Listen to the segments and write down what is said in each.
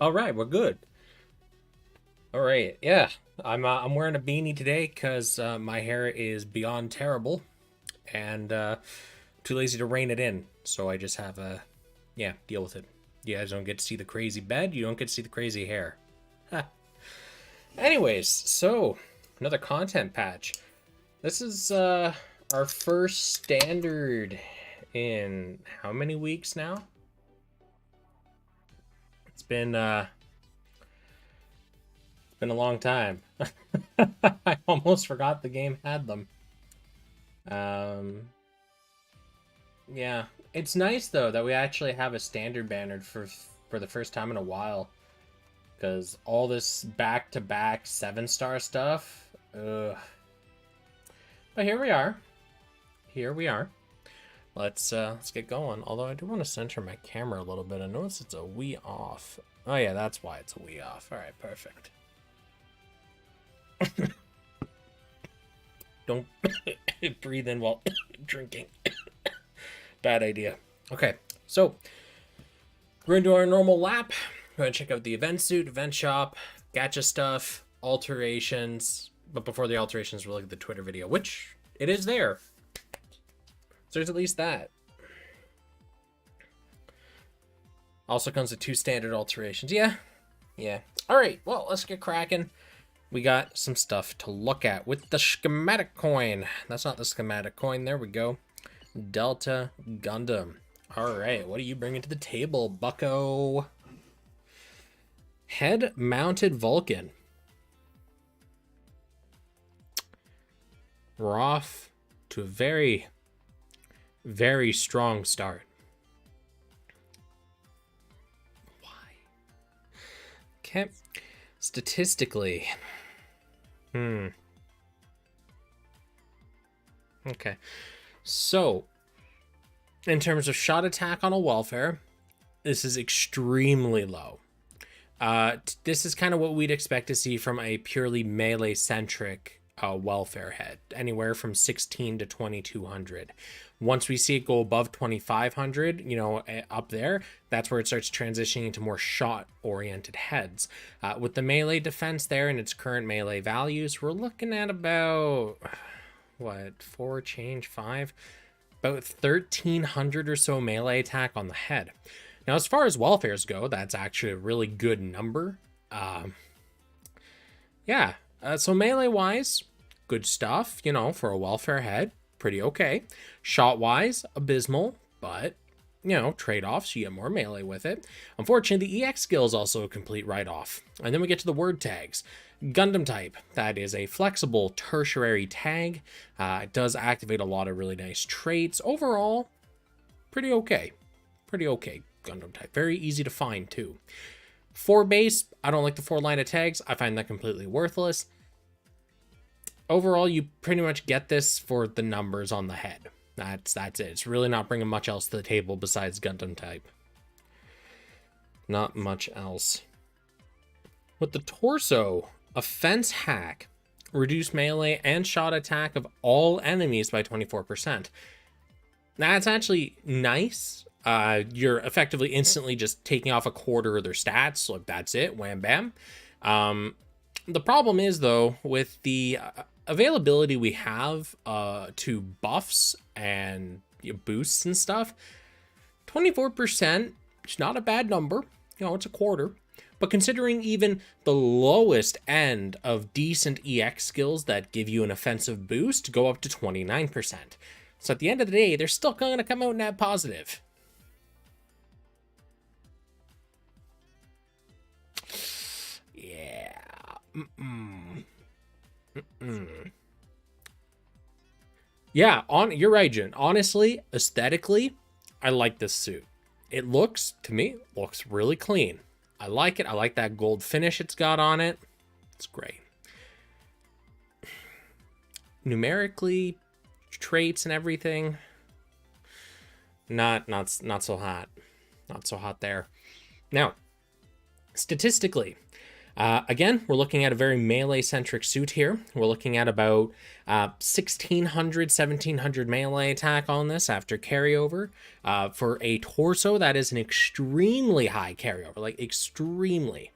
All right, we're good. All right, yeah. I'm wearing a beanie today because my hair is beyond terrible, and too lazy to rein it in. So I just have a deal with it. You guys don't get to see the crazy bed. You don't get to see the crazy hair. Huh. Anyways, so another content patch. This is our first standard in how many weeks now? It's been a long time. I almost forgot the game had them. Um, yeah, it's nice though that we actually have a standard banner for the first time in a while, because all this back-to-back 7-star stuff. Ugh. But here we are. Here we are. Let's get going. Although I do want to center my camera a little bit. I notice it's a wee off. Oh yeah, that's why it's a wee off. All right, perfect. Don't breathe in while drinking. Bad idea. Okay, so we're gonna do our normal lap. We're gonna check out the event suit, event shop, gacha stuff, alterations. But before the alterations, we'll look at the Twitter video, which it is there. So there's at least that. Also comes with 2 standard alterations. Yeah. All right, well, let's get cracking. We got some stuff to look at with the schematic coin. That's not the schematic coin. There we go. Delta Gundam. All right, what are you bringing to the table, bucko? Head-mounted Vulcan. We're off to a very, very strong start. Why? Okay. Statistically. Okay. So, in terms of shot attack on a welfare, this is extremely low. This is kind of what we'd expect to see from a purely melee-centric welfare head, anywhere from 16 to 2200. Once we see it go above 2500, up there, that's where it starts transitioning into more shot-oriented heads. With the melee defense there and its current melee values, we're looking at about, what, 5? About 1300 or so melee attack on the head. Now, as far as welfares go, that's actually a really good number. So melee-wise, good stuff, for a welfare head. Pretty okay. Shot-wise, abysmal, but, trade-offs, you get more melee with it. Unfortunately, the EX skill is also a complete write-off. And then we get to the word tags. Gundam type, that is a flexible tertiary tag. It does activate a lot of really nice traits. Overall, pretty okay. Pretty okay, Gundam type. Very easy to find, too. 4 base, I don't like the 4 line of tags. I find that completely worthless. Overall, you pretty much get this for the numbers on the head. That's it. It's really not bringing much else to the table besides Gundam type. Not much else. With the torso, offense hack, reduce melee and shot attack of all enemies by 24%. That's actually nice. You're effectively instantly just taking off a quarter of their stats. Like, that's it. Wham bam. The problem is, though, with the availability we have to buffs and boosts and stuff, 24% is not a bad number. It's a quarter. But considering even the lowest end of decent EX skills that give you an offensive boost go up to 29%. So at the end of the day, they're still going to come out net positive. Yeah. Yeah, you're right, Jun. Honestly, aesthetically, I like this suit. It looks really clean. I like it. I like that gold finish it's got on it. It's great. Numerically, traits and everything, not so hot. Not so hot there. Now, statistically, Again, we're looking at a very melee-centric suit here. We're looking at about 1600, 1700 melee attack on this after carryover. For a torso, that is an extremely high carryover, like extremely.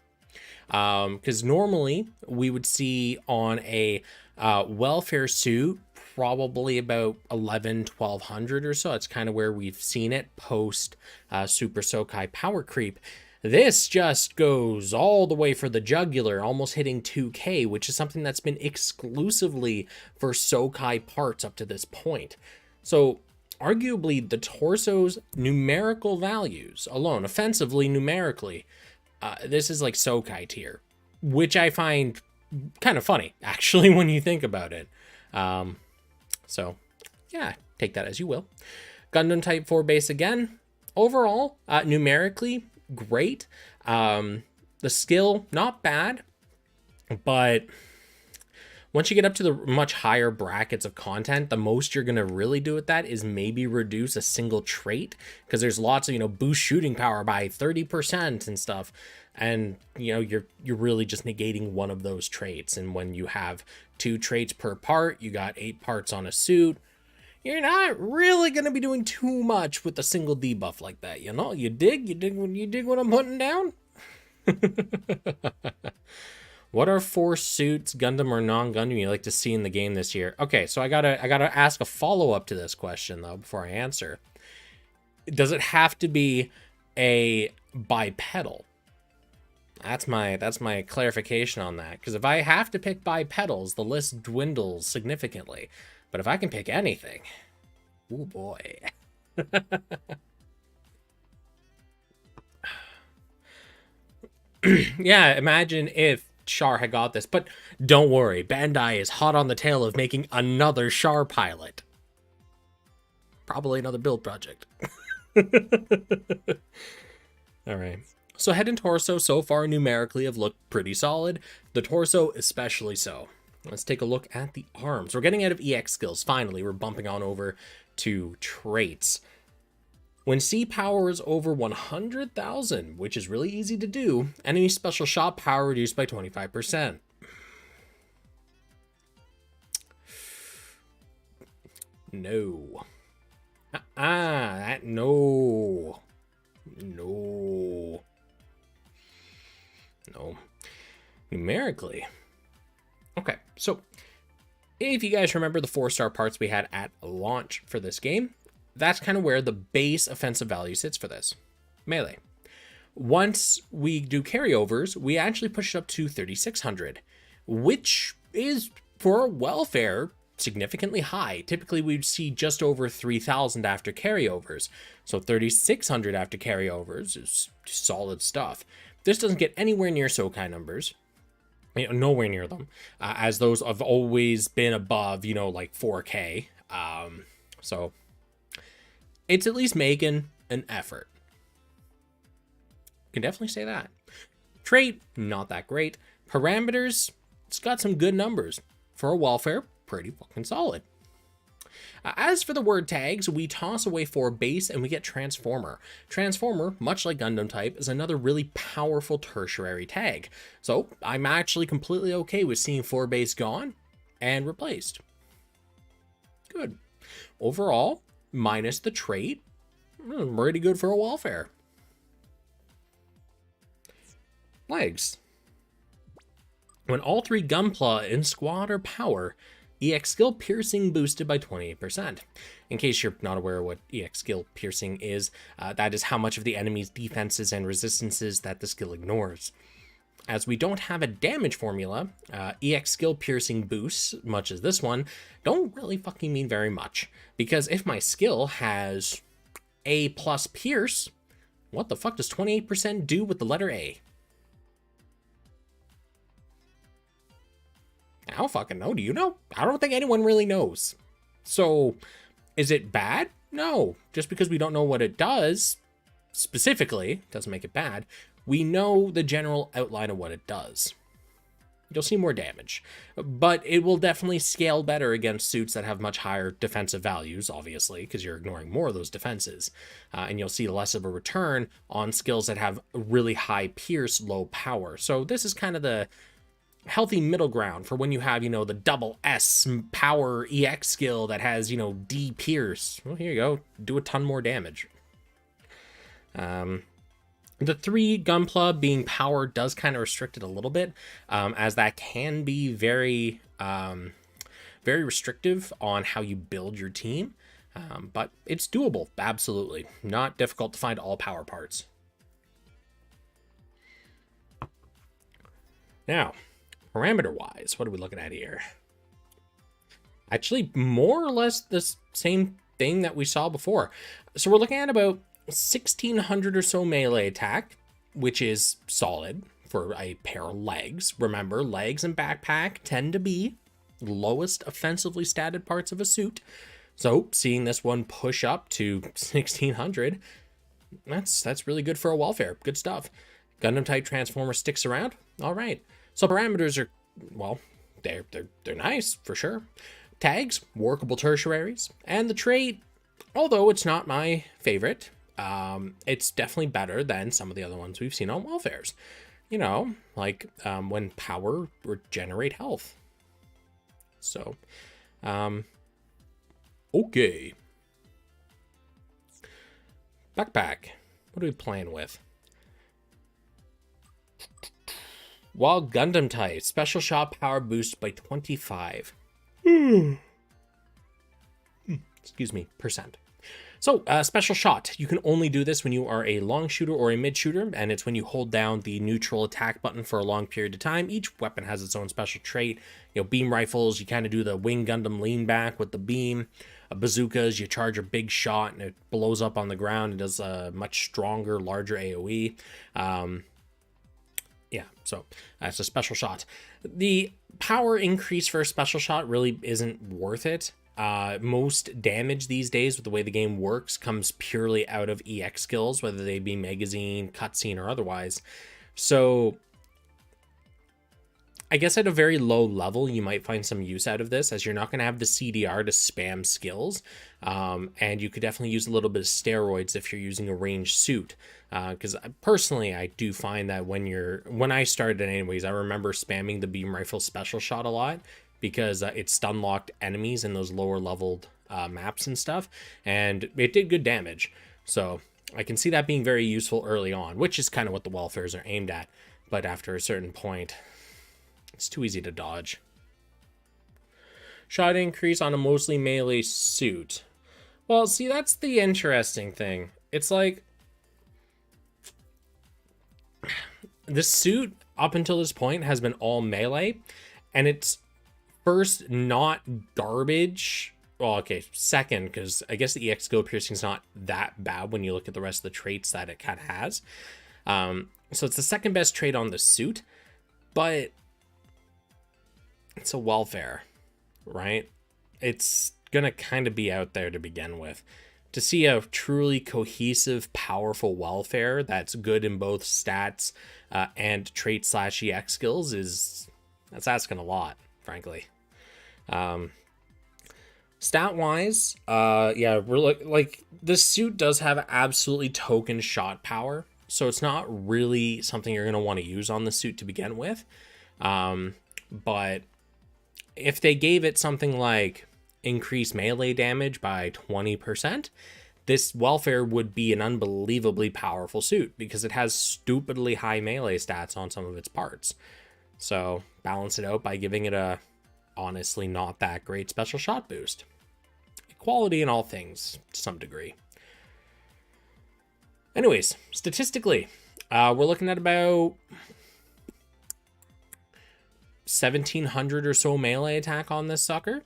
Because normally we would see on a welfare suit probably about 1200 or so. It's kind of where we've seen it post Super Sokai power creep. This just goes all the way for the jugular, almost hitting 2k, which is something that's been exclusively for Sokai parts up to this point. So arguably the torso's numerical values alone, offensively numerically, this is like Sokai tier, which I find kind of funny, actually, when you think about it. So yeah, take that as you will. Gundam Type 4 base again. Overall, numerically, great. The skill, not bad, but once you get up to the much higher brackets of content, the most you're going to really do with that is maybe reduce a single trait, because there's lots of, boost shooting power by 30% and stuff. And, you're really just negating one of those traits. And when you have 2 traits per part, you got 8 parts on a suit, you're not really going to be doing too much with a single debuff like that. You dig what I'm putting down? What are 4 suits, Gundam or non-Gundam, you like to see in the game this year? Okay, so I gotta ask a follow-up to this question though before I answer. Does it have to be a bipedal? That's my clarification on that. Because if I have to pick bipedals, the list dwindles significantly. But if I can pick anything, oh boy. Yeah, imagine if Char had got this, but don't worry, Bandai is hot on the tail of making another Char pilot. Probably another build project. Alright, so head and torso so far numerically have looked pretty solid, the torso especially so. Let's take a look at the arms. We're getting out of EX skills, finally. We're bumping on over to traits. When C power is over 100,000, which is really easy to do, enemy special shot power reduced by 25%. No. No. Numerically. Okay, so if you guys remember the 4-star parts we had at launch for this game, that's kind of where the base offensive value sits for this. Melee. Once we do carryovers, we actually push it up to 3,600, which is, for welfare, significantly high. Typically, we'd see just over 3,000 after carryovers, so 3,600 after carryovers is solid stuff. This doesn't get anywhere near Sokai numbers. Nowhere near them, as those have always been above, like 4K. So it's at least making an effort. Can definitely say that. Trait, not that great. Parameters, it's got some good numbers. For a welfare, pretty fucking solid. As for the word tags, we toss away 4 base and we get Transformer. Transformer, much like Gundam type, is another really powerful tertiary tag. So I'm actually completely okay with seeing 4 base gone and replaced. Good. Overall, minus the trait, pretty good for a welfare. Legs. When all 3 Gunpla in squad are power, EX skill piercing boosted by 28%. In case you're not aware of what EX skill piercing is, that is how much of the enemy's defenses and resistances that the skill ignores. As we don't have a damage formula, EX skill piercing boosts, much as this one, don't really fucking mean very much. Because if my skill has A plus pierce, what the fuck does 28% do with the letter A? I don't fucking know. Do you know? I don't think anyone really knows. So, is it bad? No. Just because we don't know what it does, specifically, doesn't make it bad. We know the general outline of what it does. you'll see more damage. But it will definitely scale better against suits that have much higher defensive values, obviously, because you're ignoring more of those defenses. And you'll see less of a return on skills that have really high pierce, low power. So this is kind of the healthy middle ground for when you have, the double S power EX skill that has, D pierce. Well, here you go. Do a ton more damage. The 3 Gunpla being power does kind of restrict it a little bit, as that can be very, very restrictive on how you build your team. But it's doable, absolutely. Not difficult to find all power parts. Now, parameter-wise, what are we looking at here? Actually, more or less the same thing that we saw before. So we're looking at about 1600 or so melee attack, which is solid for a pair of legs. Remember, legs and backpack tend to be lowest offensively statted parts of a suit. So seeing this one push up to 1600, that's really good for a welfare. Good stuff. Gundam type transformer sticks around. All right. So parameters are, well, they're nice for sure. Tags, workable tertiaries, and the trait, although it's not my favorite, it's definitely better than some of the other ones we've seen on welfares. Like when power regenerate health. So, okay. Backpack. What are we playing with? While Gundam type, special shot power boost by 25. Excuse me, percent. So, special shot. You can only do this when you are a long shooter or a mid shooter, and it's when you hold down the neutral attack button for a long period of time. Each weapon has its own special trait. Beam rifles, you kind of do the wing Gundam lean back with the beam. Bazookas, you charge a big shot and it blows up on the ground and does a much stronger, larger AoE. Yeah, so that's a special shot. The power increase for a special shot really isn't worth it. Most damage these days with the way the game works comes purely out of EX skills, whether they be magazine, cutscene, or otherwise. So I guess at a very low level, you might find some use out of this, as you're not going to have the CDR to spam skills. And you could definitely use a little bit of steroids if you're using a ranged suit. Because personally, I do find that when I started anyways, I remember spamming the beam rifle special shot a lot, because it stun locked enemies in those lower leveled maps and stuff, and it did good damage. So I can see that being very useful early on, which is kind of what the welfares are aimed at. But after a certain point, it's too easy to dodge. Shot increase on a mostly melee suit. Well, see, that's the interesting thing. It's like, the suit up until this point has been all melee, and it's first not garbage. Well, okay, second, because I guess the EX skill piercing is not that bad when you look at the rest of the traits that it kind of has. So it's the second best trait on the suit, but it's a welfare, right? It's gonna kind of be out there to begin with. To see a truly cohesive, powerful welfare that's good in both stats and trait / EX skills that's asking a lot, frankly. Stat wise, yeah, we're like this suit does have absolutely token shot power, so it's not really something you're gonna want to use on the suit to begin with. But if they gave it something like increased melee damage by 20%, this welfare would be an unbelievably powerful suit, because it has stupidly high melee stats on some of its parts. So balance it out by giving it a honestly not that great special shot boost. Equality in all things to some degree. Anyways, statistically, we're looking at about 1700 or so melee attack on this sucker.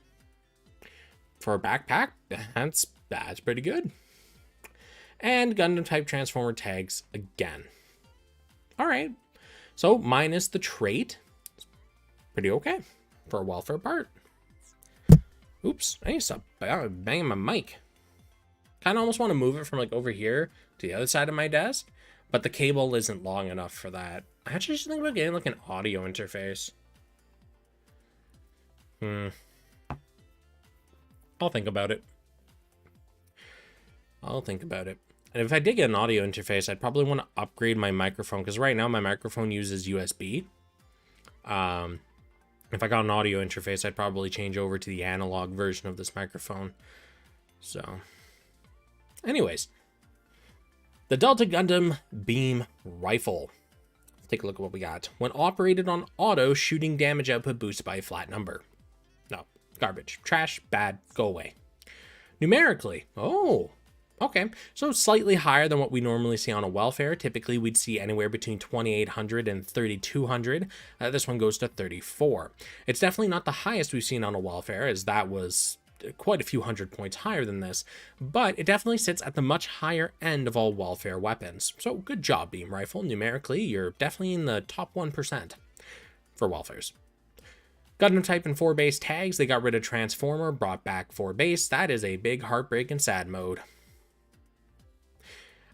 For a backpack, that's pretty good. And Gundam type transformer tags again. All right, so minus the trait, it's pretty okay for a welfare part. Oops, I need to stop banging my mic. Kind of almost want to move it from like over here to the other side of my desk, but the cable isn't long enough for that. I actually just think about getting like an audio interface. I'll think about it. And if I did get an audio interface, I'd probably want to upgrade my microphone, because right now my microphone uses USB. If I got an audio interface, I'd probably change over to the analog version of this microphone. So, anyways, the Delta Gundam Beam Rifle. Let's take a look at what we got. When operated on auto, shooting damage output boosts by a flat number. No, garbage. Trash, bad, go away. Numerically, oh, okay, so slightly higher than what we normally see on a welfare. Typically, we'd see anywhere between 2,800 and 3,200. This one goes to 34. It's definitely not the highest we've seen on a welfare, as that was quite a few hundred points higher than this, but it definitely sits at the much higher end of all welfare weapons. So good job, Beam Rifle. Numerically, you're definitely in the top 1% for welfares. Gundam type and 4 base tags. They got rid of Transformer, brought back 4 base. That is a big heartbreak and sad mode.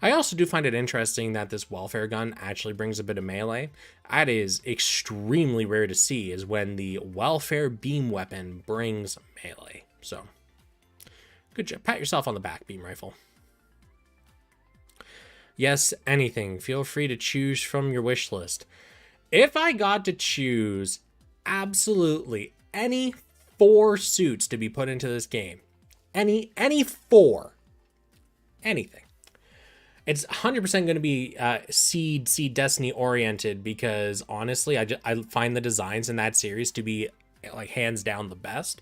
I also do find it interesting that this welfare gun actually brings a bit of melee. That is extremely rare to see, is when the welfare beam weapon brings melee. So, good job. Pat yourself on the back, Beam Rifle. Yes, anything. Feel free to choose from your wish list. If I got to choose absolutely any 4 suits to be put into this game, any 4, anything, it's 100% going to be Seed Destiny oriented, because honestly, I find the designs in that series to be like hands down the best.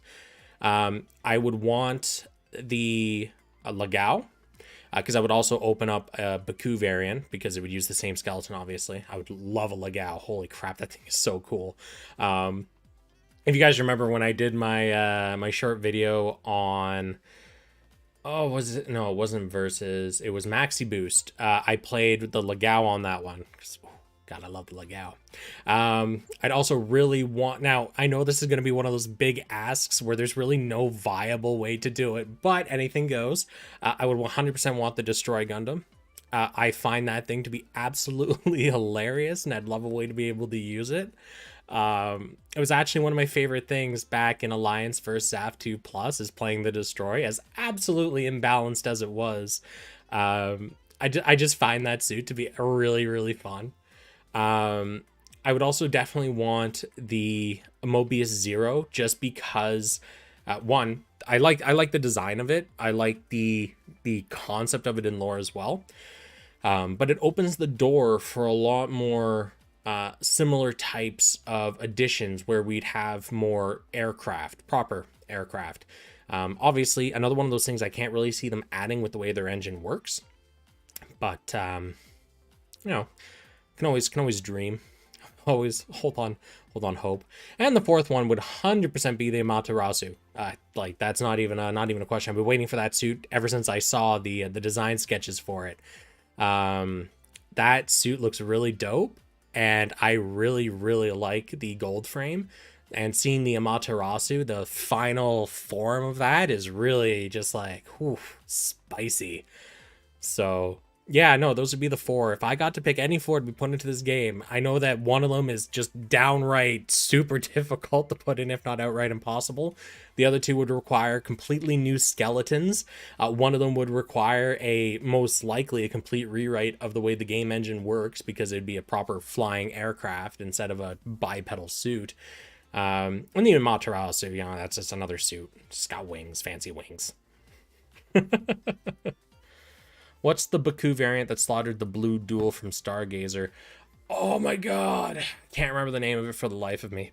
I would want the Legao, because I would also open up a Baku variant, because it would use the same skeleton, obviously. I would love a Legao. Holy crap, that thing is so cool. If you guys remember when I did my my short video on... Oh, was it? No, it wasn't Versus. It was Maxi Boost. I played the Legao on that one. God, I love the Legao. I'd also really want... Now, I know this is going to be one of those big asks where there's really no viable way to do it, but anything goes. I would 100% want the Destroy Gundam. I find that thing to be absolutely hilarious, and I'd love a way to be able to use it. It was actually one of my favorite things back in Alliance vs. SAF 2 Plus, is playing the Destroy, as absolutely imbalanced as it was. I just find that suit to be really, really fun. I would also definitely want the Mobius Zero, just because, one, I like the design of it. I like the concept of it in lore as well. But it opens the door for a lot more similar types of additions, where we'd have more aircraft, proper aircraft. Obviously, another one of those things I can't really see them adding with the way their engine works. But, you know, can always dream. Always hold on hope. And the fourth one would 100% be the Amaterasu. Like, that's not even a question. I've been waiting for that suit ever since I saw the design sketches for it. That suit looks really dope, and I really, really like the gold frame. And seeing the Amaterasu, the final form of that, is really just like, whew, spicy. So... yeah, no, those would be the 4. If I got to pick any 4 to be put into this game, I know that one of them is just downright super difficult to put in, if not outright impossible. The other 2 would require completely new skeletons. One of them would require most likely a complete rewrite of the way the game engine works, because it'd be a proper flying aircraft instead of a bipedal suit. And the Amaterasu, you know, that's just another suit. Just got wings, fancy wings. What's the Baku variant that slaughtered the blue duel from Stargazer? Oh my god. Can't remember the name of it for the life of me.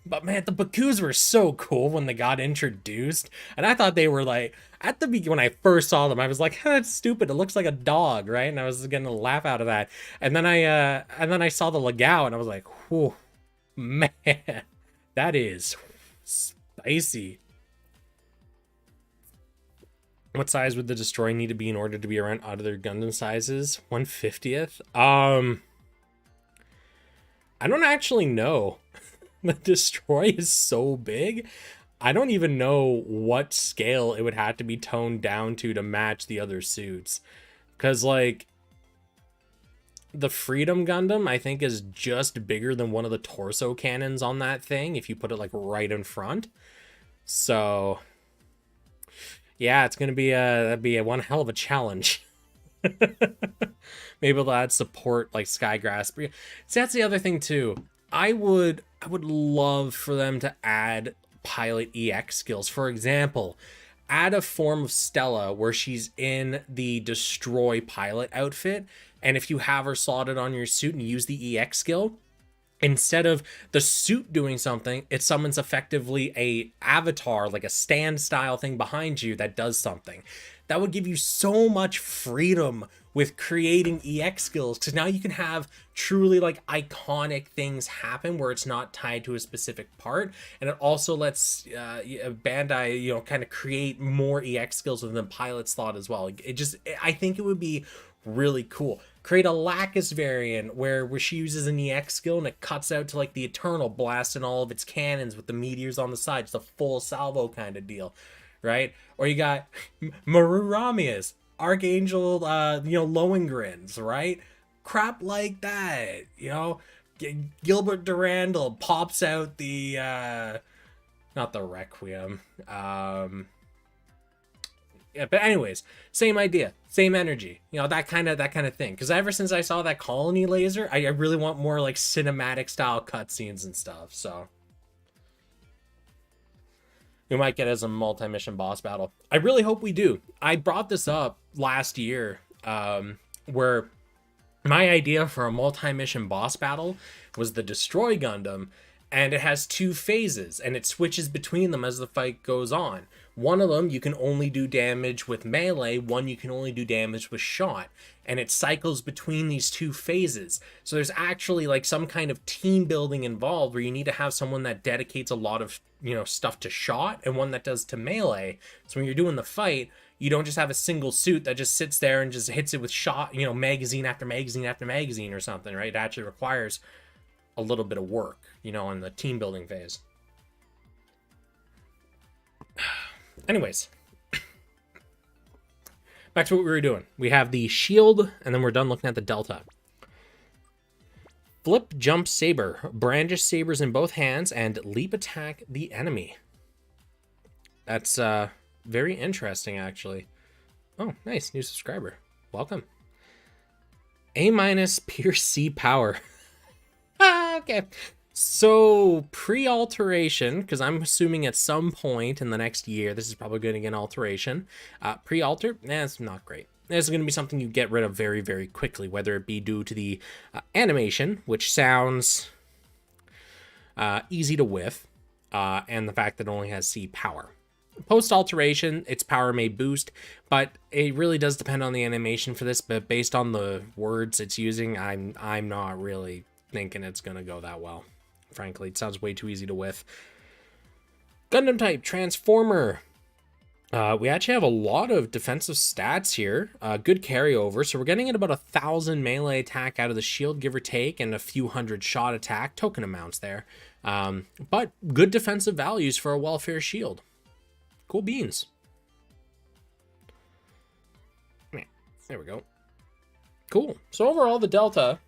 But man, the Bakus were so cool when they got introduced. And I thought they were like, at the beginning, when I first saw them, I was like, that's stupid. It looks like a dog, right? And I was getting a laugh out of that. And then I saw the Legao, and I was like, whew, man, that is spicy. What size would the Destroy need to be in order to be around other Gundam sizes? 1/50th? I don't actually know. The Destroy is so big. I don't even know what scale it would have to be toned down to match the other suits. Because, like, the Freedom Gundam, I think, is just bigger than one of the torso cannons on that thing, if you put it, like, right in front. So yeah, it's gonna be that'd be a one hell of a challenge. Maybe they'll add support like Skygrass. See, that's the other thing too. I would love for them to add pilot EX skills. For example, add a form of Stella where she's in the destroy pilot outfit, and if you have her slotted on your suit and use the EX skill, instead of the suit doing something, it summons effectively a avatar, like a stand style thing behind you that does something. That would give you so much freedom with creating EX skills, because now you can have truly like iconic things happen where it's not tied to a specific part, and it also lets Bandai, kind of create more EX skills within the pilot slot as well. I think it would be really cool. Create a Lacus variant where she uses an EX skill and it cuts out to like the Eternal, blasting all of its cannons with the meteors on the side. It's a full salvo kind of deal, right? Or you got Maru Ramius, Archangel, Lowengrins, right? Crap like that, Gilbert Durandal pops out the, not the Requiem, yeah, but anyways, same idea, same energy, that kind of thing. Because ever since I saw that colony laser, I really want more like cinematic style cutscenes and stuff. So we might get as a multi-mission boss battle. I really hope we do. I brought this up last year, where my idea for a multi-mission boss battle was the Destroy Gundam, and it has two phases, and it switches between them as the fight goes on. One of them, you can only do damage with melee, one you can only do damage with shot, and it cycles between these two phases. So there's actually like some kind of team building involved where you need to have someone that dedicates a lot of, stuff to shot and one that does to melee. So when you're doing the fight, you don't just have a single suit that just sits there and just hits it with shot, magazine after magazine after magazine or something, right? It actually requires a little bit of work, in the team building phase. Anyways, back to what we were doing. We have the shield, and then we're done looking at the delta. Flip, jump, saber. Brandish sabers in both hands and leap attack the enemy. That's very interesting, actually. Oh, nice. New subscriber. Welcome. A- Pierce C power. Okay. So, pre-alteration, because I'm assuming at some point in the next year, this is probably going to get an alteration. Pre-alter, it's not great. This is going to be something you get rid of very, very quickly, whether it be due to the animation, which sounds easy to whiff, and the fact that it only has C power. Post-alteration, its power may boost, but it really does depend on the animation for this, but based on the words it's using, I'm not really thinking it's going to go that well. Frankly, it sounds way too easy to whiff. Gundam type, Transformer. We actually have a lot of defensive stats here. Good carryover. So we're getting at about 1,000 melee attack out of the shield, give or take, and a few hundred shot attack. Token amounts there. But good defensive values for a welfare shield. Cool beans. There we go. Cool. So overall, the delta...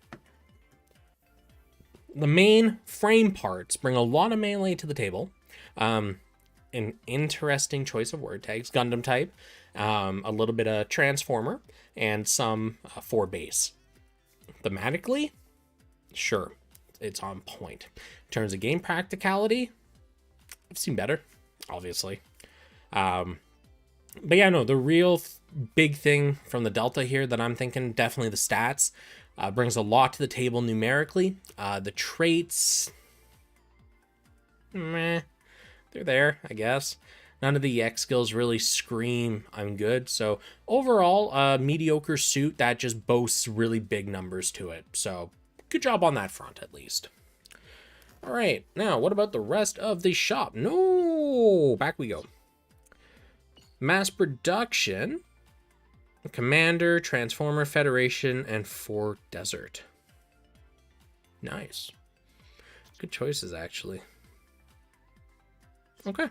The main frame parts bring a lot of melee to the table. An interesting choice of word tags. Gundam type, a little bit of Transformer, and some for base. Thematically, sure, it's on point. In terms of game practicality, I've seen better, obviously. But yeah, no, the real big thing from the Delta here that I'm thinking, definitely the stats. Brings a lot to the table numerically. The traits, they're there, I guess. None of the EX skills really scream I'm good. So overall, a mediocre suit that just boasts really big numbers to it. So good job on that front, at least. All right, now what about the rest of the shop? No, back we go. Mass production. Commander, Transformer, Federation, and for Desert. Nice. Good choices, actually. Okay.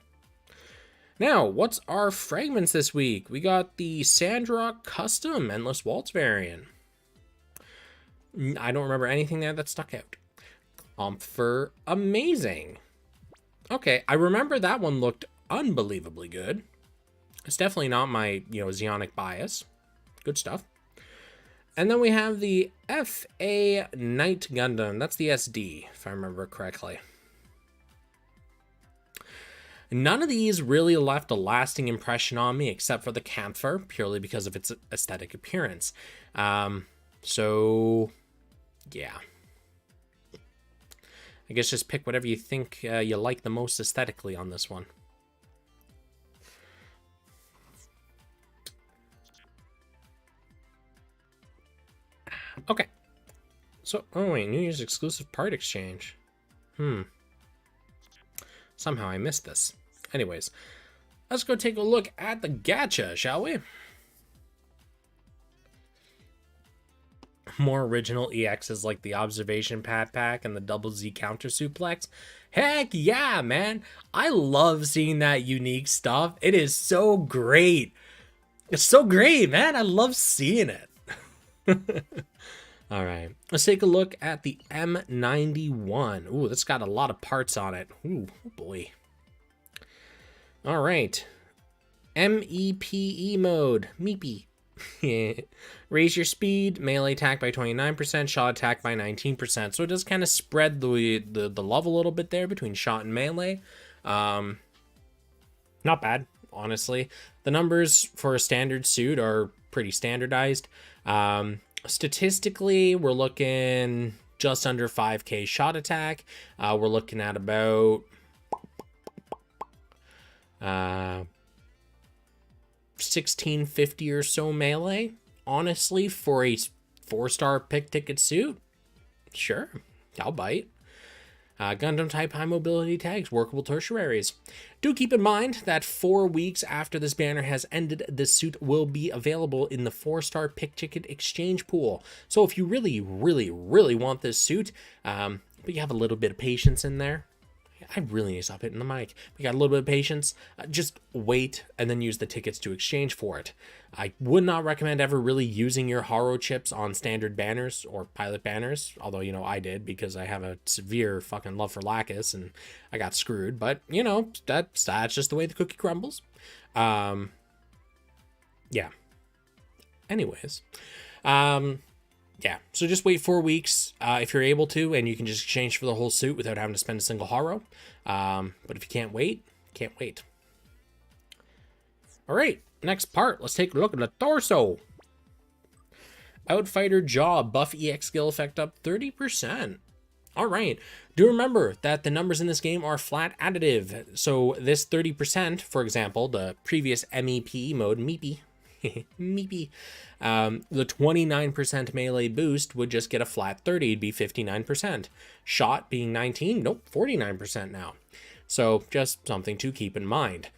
Now, what's our fragments this week? We got the Sandrock Custom Endless Waltz variant. I don't remember anything there that stuck out. Comfort, amazing. Okay, I remember that one looked unbelievably good. It's definitely not my, Xeonic bias. Good stuff. And then we have the FA Knight Gundam. That's the SD, if I remember correctly. None of these really left a lasting impression on me, except for the Camphor, purely because of its aesthetic appearance. So, yeah. I guess just pick whatever you think you like the most aesthetically on this one. Okay. So, oh wait, New Year's exclusive part exchange. Somehow I missed this. Anyways, let's go take a look at the gacha, shall we? More original EXs like the Observation Pad Pack and the Double Z Counter Suplex. Heck yeah, man. I love seeing that unique stuff. It is so great. It's so great, man. I love seeing it. All right, let's take a look at the M91. Ooh, that's got a lot of parts on it. Ooh, boy. All right. MEPE mode. Meepy. Raise your speed, melee attack by 29%, shot attack by 19%. So it does kind of spread the love a little bit there between shot and melee. Not bad, honestly. The numbers for a standard suit are pretty standardized. Statistically, we're looking just under 5k shot attack. We're looking at about 1650 or so melee. Honestly, for a 4-star pick ticket suit, sure, I'll bite. Gundam type high mobility tags, workable tertiaries. Do keep in mind that 4 weeks after this banner has ended, this suit will be available in the 4-star pick ticket exchange pool. So if you really, really, really want this suit, but you have a little bit of patience in there, I really need to stop hitting the mic. We got a little bit of patience. Just wait and then use the tickets to exchange for it. I would not recommend ever really using your Haro chips on standard banners or pilot banners. Although, I did because I have a severe fucking love for Lacus and I got screwed. But, that's just the way the cookie crumbles. Yeah. Anyways. Yeah, so just wait 4 weeks if you're able to, and you can just exchange for the whole suit without having to spend a single Haro. But if you can't wait, can't wait. All right, next part. Let's take a look at the torso. Outfighter Jaw, buff EX skill effect up 30%. All right, do remember that the numbers in this game are flat additive. So this 30%, for example, the previous MEP mode, Meepy, Meepy. The 29% melee boost would just get a flat 30, it'd be 59%. Shot being 19, nope, 49% now. So just something to keep in mind.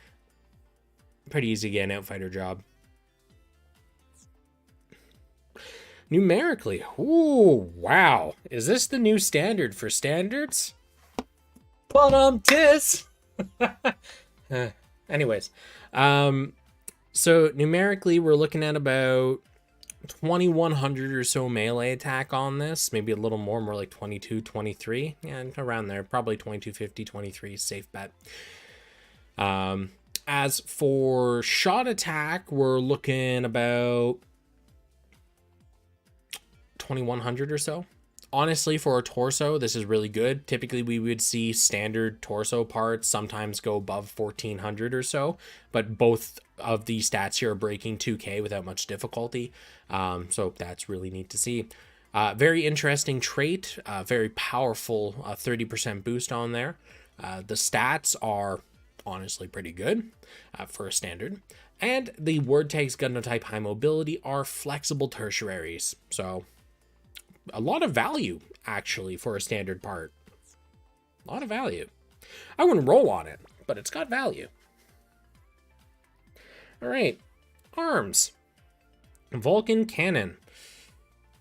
Pretty easy to get an outfighter job. Numerically, ooh, wow. Is this the new standard for standards? Tis. Anyways, so numerically, we're looking at about 2100 or so melee attack on this. Maybe a little more like 22, 23. Yeah, around there. Probably 2250, 23, safe bet. As for shot attack, we're looking about 2100 or so. Honestly, for a torso, this is really good. Typically, we would see standard torso parts sometimes go above 1400 or so, but both of these stats here are breaking 2k without much difficulty. So that's really neat to see. Very interesting trait, very powerful 30% boost on there. The stats are honestly pretty good for a standard. And the word tags Gundam type high mobility are flexible tertiaries. So a lot of value, actually, for a standard part. A lot of value. I wouldn't roll on it, but it's got value. All right, arms. Vulcan cannon.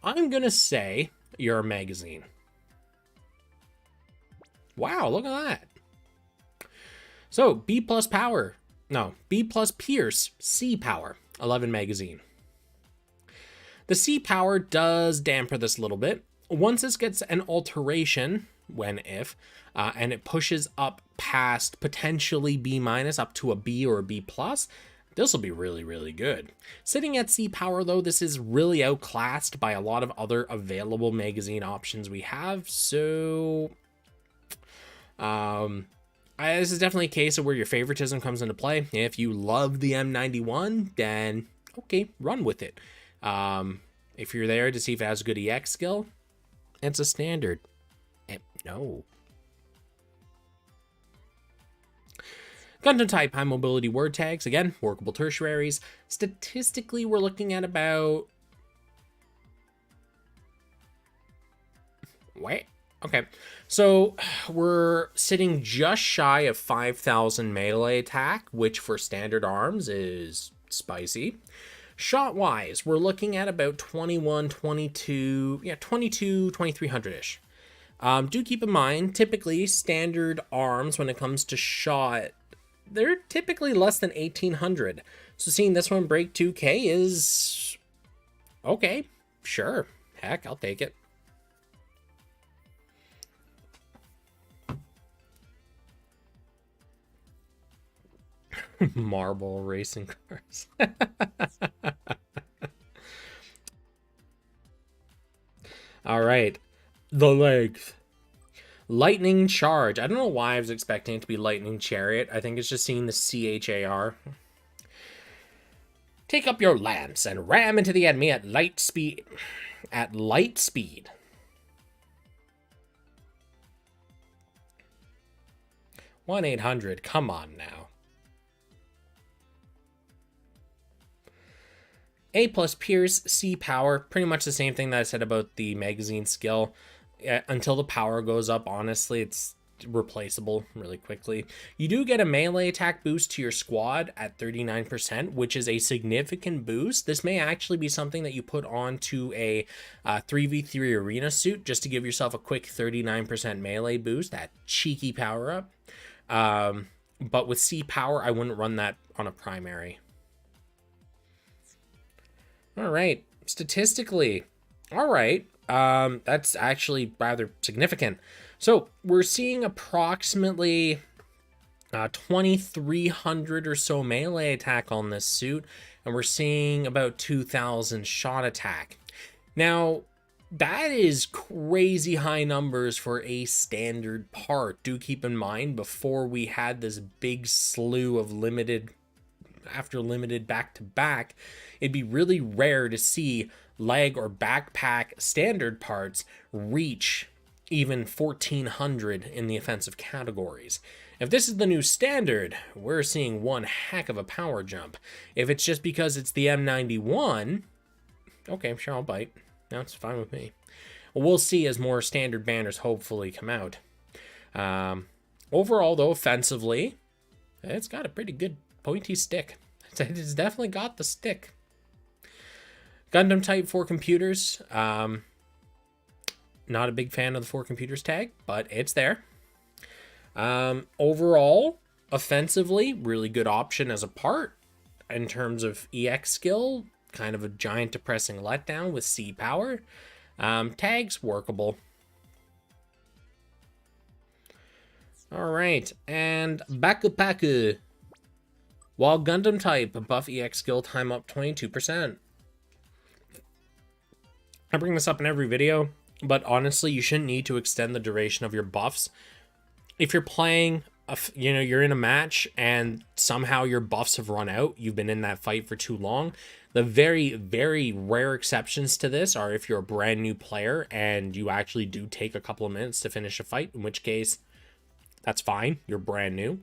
I'm going to say you're a magazine. Wow, look at that. So, B plus power. No, B plus Pierce, C power, 11 magazine. The C power does damper this a little bit. Once this gets an alteration, if, and it pushes up past potentially B minus up to a B or a B plus, this will be really, really good. Sitting at C power, though, this is really outclassed by a lot of other available magazine options we have. So, this is definitely a case of where your favoritism comes into play. If you love the M91, then okay, run with it. If you're there to see if it has a good EX skill, it's a standard. No. Gundam type high mobility word tags, again, workable tertiaries. Statistically, we're looking at about... Wait, okay. So we're sitting just shy of 5,000 melee attack, which for standard arms is spicy. Shot-wise, we're looking at about 21, 22, 2300-ish. Do keep in mind, typically standard arms when it comes to shot, they're typically less than 1800. So seeing this one break 2K is okay, sure. Heck, I'll take it. Marble racing cars. All right, the legs. Lightning Charge. I don't know why I was expecting it to be Lightning Chariot. I think it's just seeing the CHAR. Take up your lance and ram into the enemy at light speed. At light speed. (1-800). Come on now. A plus Pierce, C power. Pretty much the same thing that I said about the magazine skill. Until the power goes up, honestly, it's replaceable really quickly. You do get a melee attack boost to your squad at 39%, which is a significant boost. This may actually be something that you put onto a 3v3 arena suit just to give yourself a quick 39% melee boost, that cheeky power up. But with C power, I wouldn't run that on a primary. All right, statistically, all right. That's actually rather significant. So we're seeing approximately 2,300 or so melee attack on this suit, and we're seeing about 2,000 shot attack. Now, that is crazy high numbers for a standard part. Do keep in mind, before we had this big slew of limited back-to-back, it'd be really rare to see leg or backpack standard parts reach even 1,400 in the offensive categories. If this is the new standard, we're seeing one heck of a power jump. If it's just because it's the M91, okay, sure, I'll bite. That's fine with me. We'll see as more standard banners hopefully come out. Overall, though, offensively, it's got a pretty good pointy stick. It's definitely got the stick. Gundam type 4 computers. Not a big fan of the 4 computers tag, but it's there. Overall, offensively, really good option as a part. In terms of EX skill, kind of a giant depressing letdown with C power. Tags, workable. All right, and Bakupaku. While Gundam type, buff EX skill time up 22%. I bring this up in every video, but honestly, you shouldn't need to extend the duration of your buffs. If you're playing, you're in a match and somehow your buffs have run out, you've been in that fight for too long, the very, very rare exceptions to this are if you're a brand new player and you actually do take a couple of minutes to finish a fight, in which case, that's fine, you're brand new.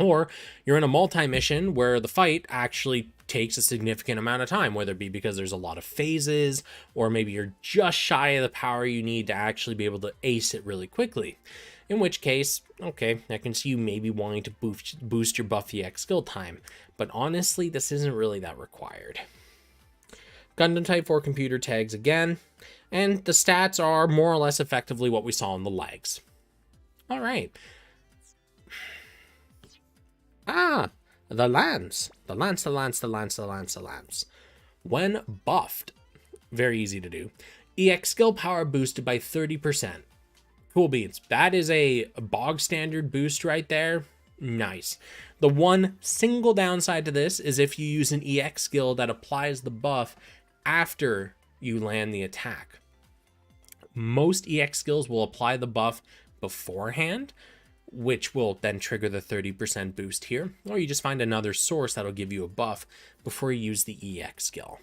Or you're in a multi-mission where the fight actually takes a significant amount of time, whether it be because there's a lot of phases, or maybe you're just shy of the power you need to actually be able to ace it really quickly. In which case, okay, I can see you maybe wanting to boost your buff EX skill time. But honestly, this isn't really that required. Gundam Type 4 computer tags again, and the stats are more or less effectively what we saw in the legs. All right. The lance. When buffed, very easy to do. EX skill power boosted by 30%. Cool beans. That is a bog standard boost right there. Nice. The one single downside to this is if you use an EX skill that applies the buff after you land the attack. Most EX skills will apply the buff beforehand, which will then trigger the 30% boost here. Or you just find another source that'll give you a buff before you use the EX skill.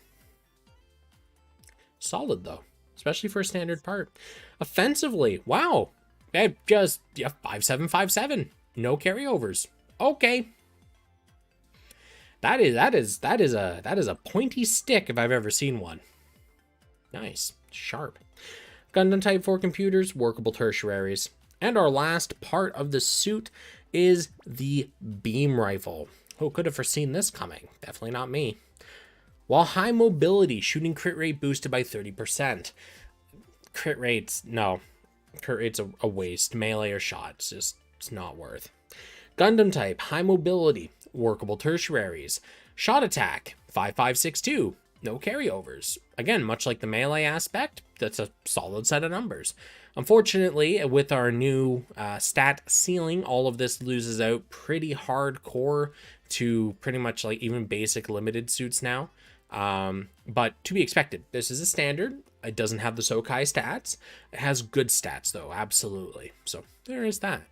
Solid though, especially for a standard part. Offensively, wow. Just 5757. No carryovers. Okay. That is a pointy stick if I've ever seen one. Nice. Sharp. Gundam Type 4 computers, workable tertiaries. And our last part of the suit is the beam rifle. Who could have foreseen this coming? Definitely not me. While high mobility, shooting crit rate boosted by 30%. Crit rates, no. Crit rate's a waste. Melee or shot, it's not worth. Gundam Type, high mobility, workable tertiaries. Shot attack, 5562. No carryovers. Again, much like the melee aspect, that's a solid set of numbers. Unfortunately, with our new stat ceiling, all of this loses out pretty hardcore to pretty much like even basic limited suits now. But to be expected, this is a standard. It doesn't have the Sokai stats. It has good stats though, absolutely. So there is that.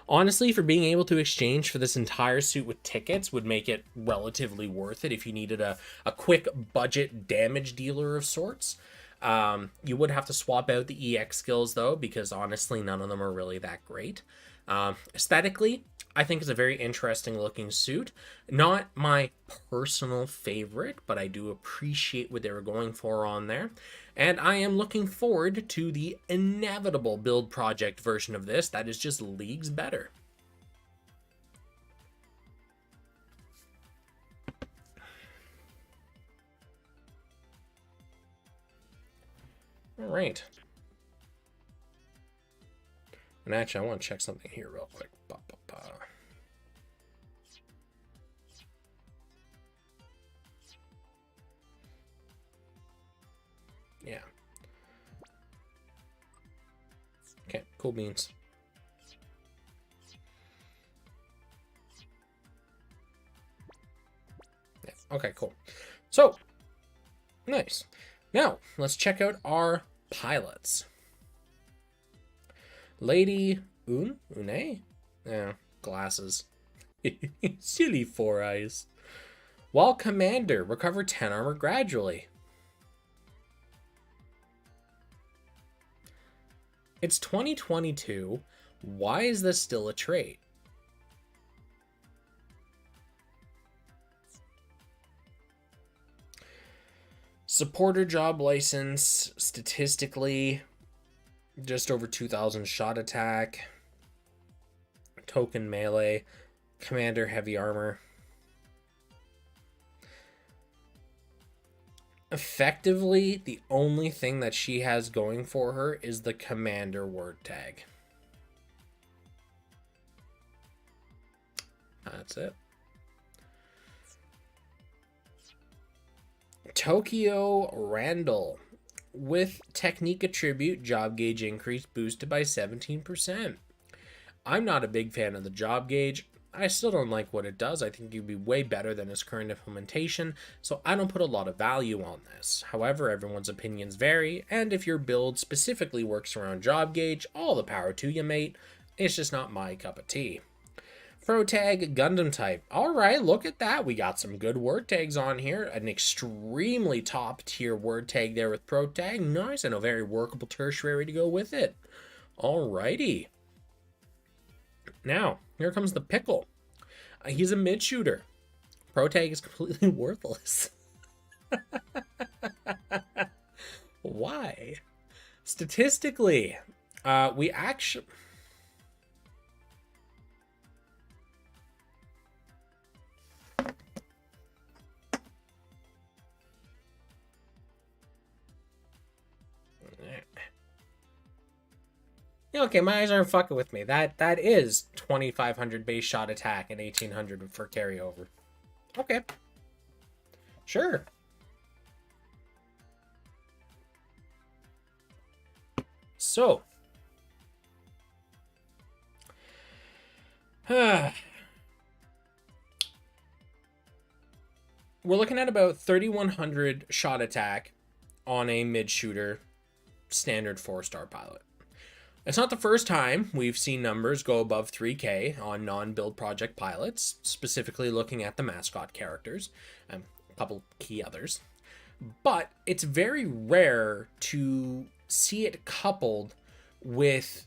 Honestly, for being able to exchange for this entire suit with tickets would make it relatively worth it if you needed a quick budget damage dealer of sorts. You would have to swap out the EX skills though, because honestly, none of them are really that great. Aesthetically, I think it's a very interesting looking suit. Not my personal favorite, but I do appreciate what they were going for on there. And I am looking forward to the inevitable build project version of this that is just leagues better. All right. And actually, I want to check something here real quick. Yeah. Okay, cool beans. Yeah, okay, cool. So, nice. Now, let's check out our pilots. Lady Une? Yeah, glasses. Silly 4 eyes. While Commander, recover 10 armor gradually. It's 2022. Why is this still a trait? Supporter job license, statistically, just over 2,000 shot attack. Token melee. Commander heavy armor. Effectively, the only thing that she has going for her is the commander word tag. That's it. Tokyo Randall. With technique attribute, job gauge increase boosted by 17%. I'm not a big fan of the job gauge. I still don't like what it does. I think it'd be way better than its current implementation, so I don't put a lot of value on this. However, everyone's opinions vary, and if your build specifically works around job gauge, all the power to you, mate. It's just not my cup of tea. Pro tag Gundam type. Alright, look at that. We got some good word tags on here. An extremely top tier word tag there with pro tag. Nice, and a very workable tertiary to go with it. Alrighty. Now, here comes the pickle. He's a mid shooter. Pro tag is completely worthless. Why? Statistically, we actually... Okay, my eyes aren't fucking with me. That is 2,500 base shot attack and 1,800 for carryover. Okay. Sure. So, We're looking at about 3,100 shot attack on a mid shooter standard 4-star pilot. It's not the first time we've seen numbers go above 3K on non-build project pilots, specifically looking at the mascot characters, a couple key others. But it's very rare to see it coupled with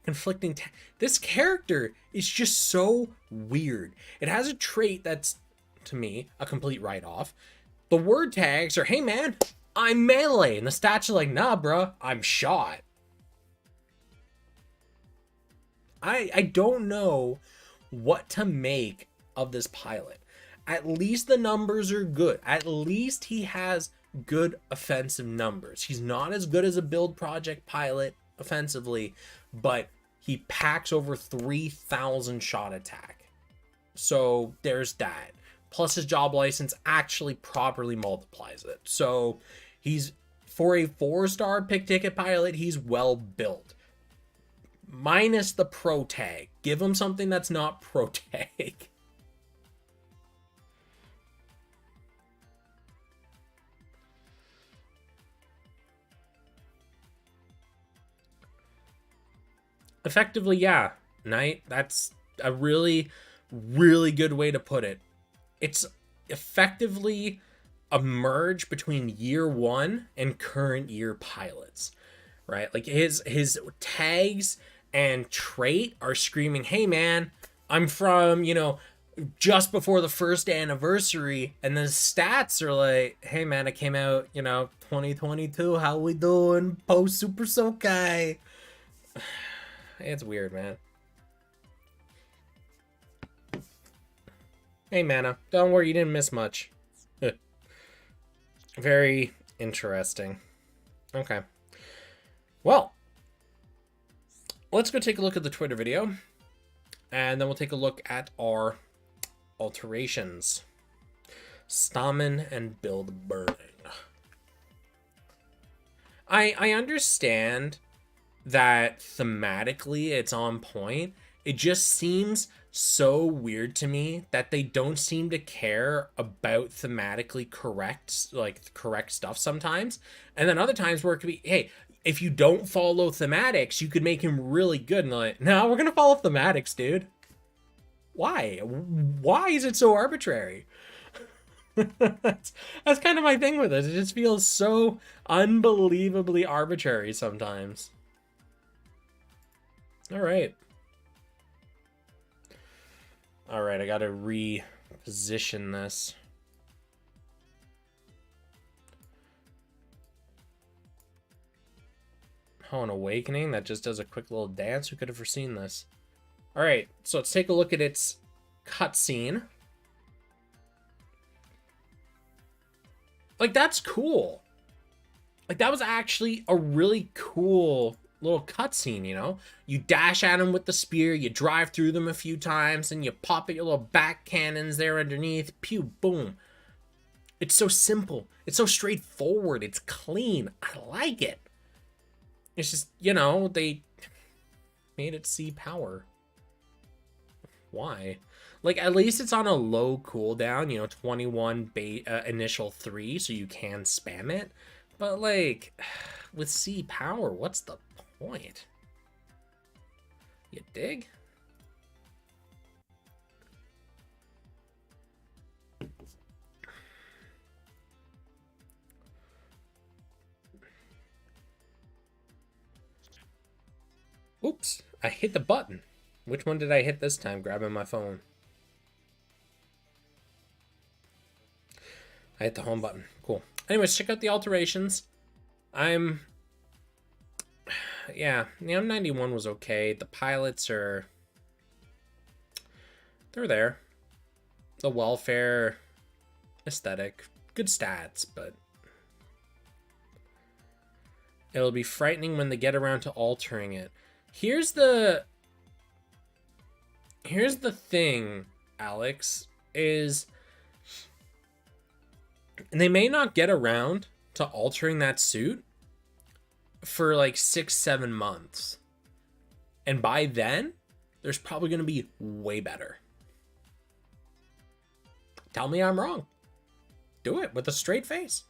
conflicting. This character is just so weird. It has a trait that's, to me, a complete write-off. The word tags are, hey man, I'm melee. And the stats are like, nah, bruh, I'm shot. I don't know what to make of this pilot. At least the numbers are good. At least he has good offensive numbers. He's not as good as a build project pilot offensively, but he packs over 3,000 shot attack. So there's that. Plus his job license actually properly multiplies it. So he's, for a 4-star pick ticket pilot, he's well built. Minus the pro tag. Give him something that's not pro tag. Effectively, yeah. Knight, that's a really, really good way to put it. It's effectively a merge between year 1 and current year pilots, right? Like his tags and trait are screaming, hey man, I'm from, just before the first anniversary, and the stats are like, hey man, I came out, 2022, how we doing? Post Super Sokai. It's weird, man. Hey Mana, don't worry, you didn't miss much. Very interesting. Okay. Well, let's go take a look at the Twitter video, and then we'll take a look at our alterations. Stamen and build burning. I understand that thematically it's on point. It just seems so weird to me that they don't seem to care about thematically correct stuff sometimes. And then other times where it could be, hey, if you don't follow thematics, you could make him really good. And like, no, we're gonna follow thematics, dude. Why is it so arbitrary? that's kind of my thing with it. It just feels so unbelievably arbitrary sometimes. All right, I gotta reposition this. Oh, an awakening that just does a quick little dance. Who could have foreseen this? All right, so let's take a look at its cutscene. Like, that's cool. Like, that was actually a really cool little cutscene, You dash at them with the spear, you drive through them a few times, and you pop at your little back cannons there underneath. Pew, boom. It's so simple. It's so straightforward. It's clean. I like it. It's just, they made it see power. Why? Like, at least it's on a low cooldown, 21 initial 3, so you can spam it. But, like, with C power, what's the point? You dig? Oops, I hit the button. Which one did I hit this time, grabbing my phone? I hit the home button. Cool. Anyways, check out the alterations. Yeah, the M91 was okay. The pilots they're there. The welfare, aesthetic, good stats, but it'll be frightening when they get around to altering it. Here's the thing, Alex, is they may not get around to altering that suit for like 6-7 months. And by then, there's probably going to be way better. Tell me I'm wrong. Do it with a straight face.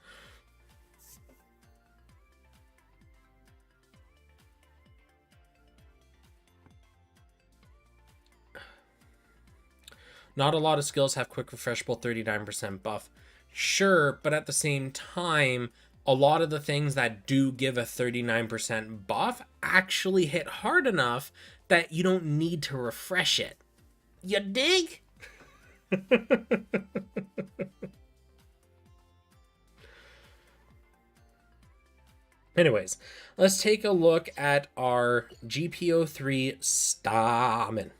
Not a lot of skills have quick refreshable 39% buff. Sure, but at the same time, a lot of the things that do give a 39% buff actually hit hard enough that you don't need to refresh it. You dig? Anyways, let's take a look at our GPO3 Stamen.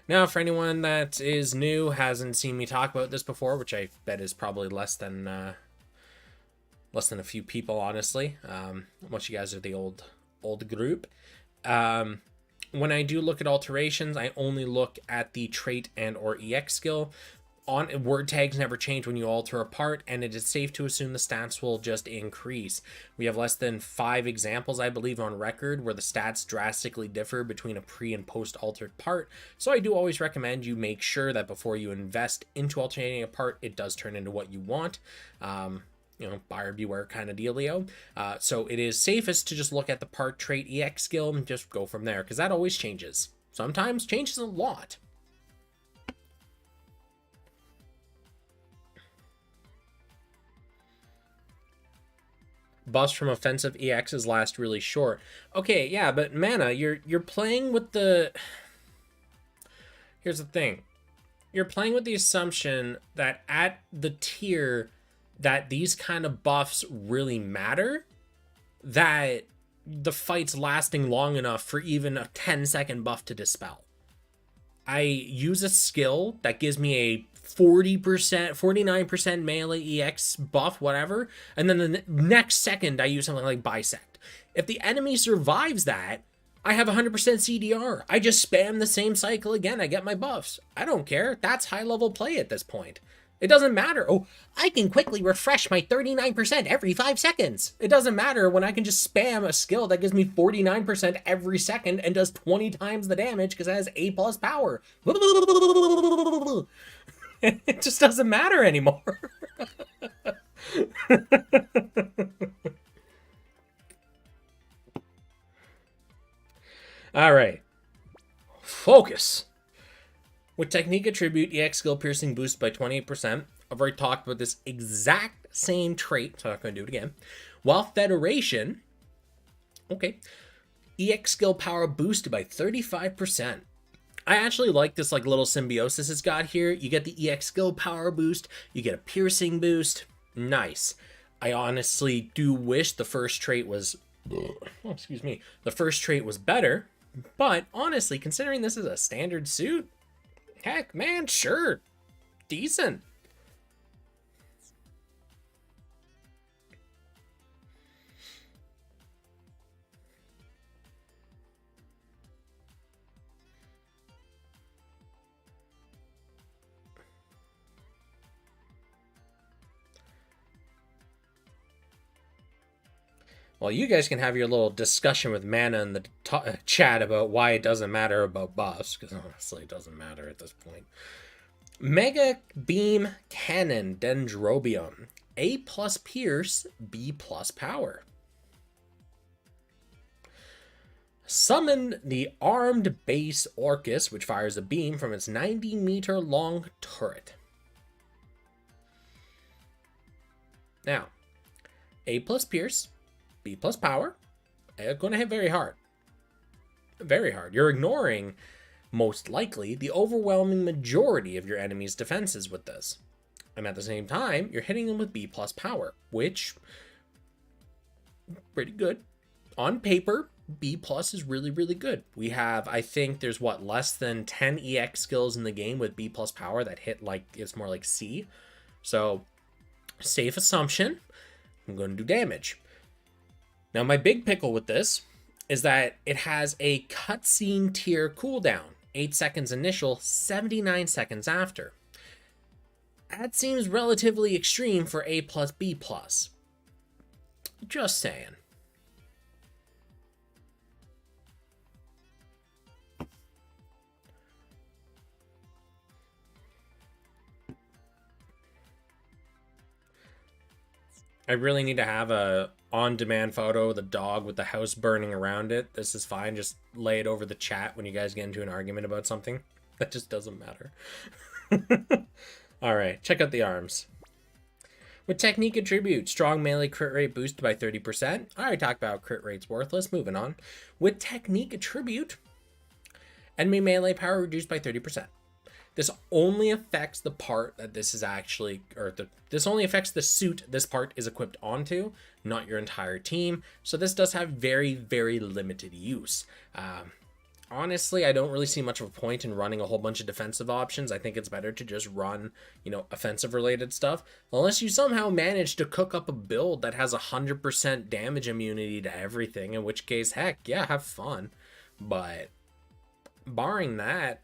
Now, for anyone that is new, hasn't seen me talk about this before, which I bet is probably less than a few people, honestly. Most of you guys are the old group. When I do look at alterations, I only look at the trait and or EX skill. Word tags never change when you alter a part, and it is safe to assume the stats will just increase. We have less than 5 examples, I believe, on record where the stats drastically differ between a pre and post altered part. So I do always recommend you make sure that before you invest into alternating a part, it does turn into what you want. Buyer beware kind of dealio. So it is safest to just look at the part, trait, EX skill, and just go from there, because that always changes. Sometimes changes a lot. Buffs from offensive EXs last really short. Okay, yeah, but Mana, you're playing with the... Here's the thing. You're playing with the assumption that at the tier that these kind of buffs really matter, that the fight's lasting long enough for even a 10-second buff to dispel. I use a skill that gives me a 40%, 49% melee EX buff, whatever, and then the next second I use something like Bisect. If the enemy survives that, I have 100% CDR. I just spam the same cycle again. I get my buffs. I don't care. That's high-level play at this point. It doesn't matter. Oh, I can quickly refresh my 39% every 5 seconds. It doesn't matter when I can just spam a skill that gives me 49% every second and does 20 times the damage because it has A+ power. It just doesn't matter anymore. All right. Focus. With Technique Attribute, EX skill piercing boost by 28%. I've already talked about this exact same trait, so I'm not going to do it again. While Federation, okay, EX skill power boosted by 35%. I actually like this little symbiosis it's got here. You get the EX skill power boost, you get a piercing boost. Nice. I honestly do wish the first trait was, the first trait was better, but honestly, considering this is a standard suit, heck, man, sure. Decent. Well, you guys can have your little discussion with Mana in the chat about why it doesn't matter about buffs, because honestly, it doesn't matter at this point. Mega Beam Cannon Dendrobium. A+ Pierce, B+ Power. Summon the Armed Base Orcus, which fires a beam from its 90-meter long turret. Now, A+ Pierce, B+ Power. It's going to hit very hard. Very hard. You're ignoring, most likely, the overwhelming majority of your enemy's defenses with this. And at the same time, you're hitting them with B+ Power, which, pretty good. On paper, B+ is really, really good. We have, I think there's less than 10 EX skills in the game with B+ Power that hit it's more like C. So, safe assumption, I'm going to do damage. Now, my big pickle with this is that it has a cutscene tier cooldown. 8 seconds initial, 79 seconds after. That seems relatively extreme for A+, B+. Just saying. I really need to have a on-demand photo of the dog with the house burning around it. This is fine. Just lay it over the chat when you guys get into an argument about something. That just doesn't matter. All right, check out the arms. With technique attribute, strong melee crit rate boosted by 30%. I already talked about crit rate's worthless. Moving on. With technique attribute, enemy melee power reduced by 30%. This only affects the part that this is actually, this only affects the suit this part is equipped onto, not your entire team. So this does have very, very limited use. Honestly, I don't really see much of a point in running a whole bunch of defensive options. I think it's better to just run, offensive related stuff. Unless you somehow manage to cook up a build that has 100% damage immunity to everything, in which case, heck, yeah, have fun. But barring that,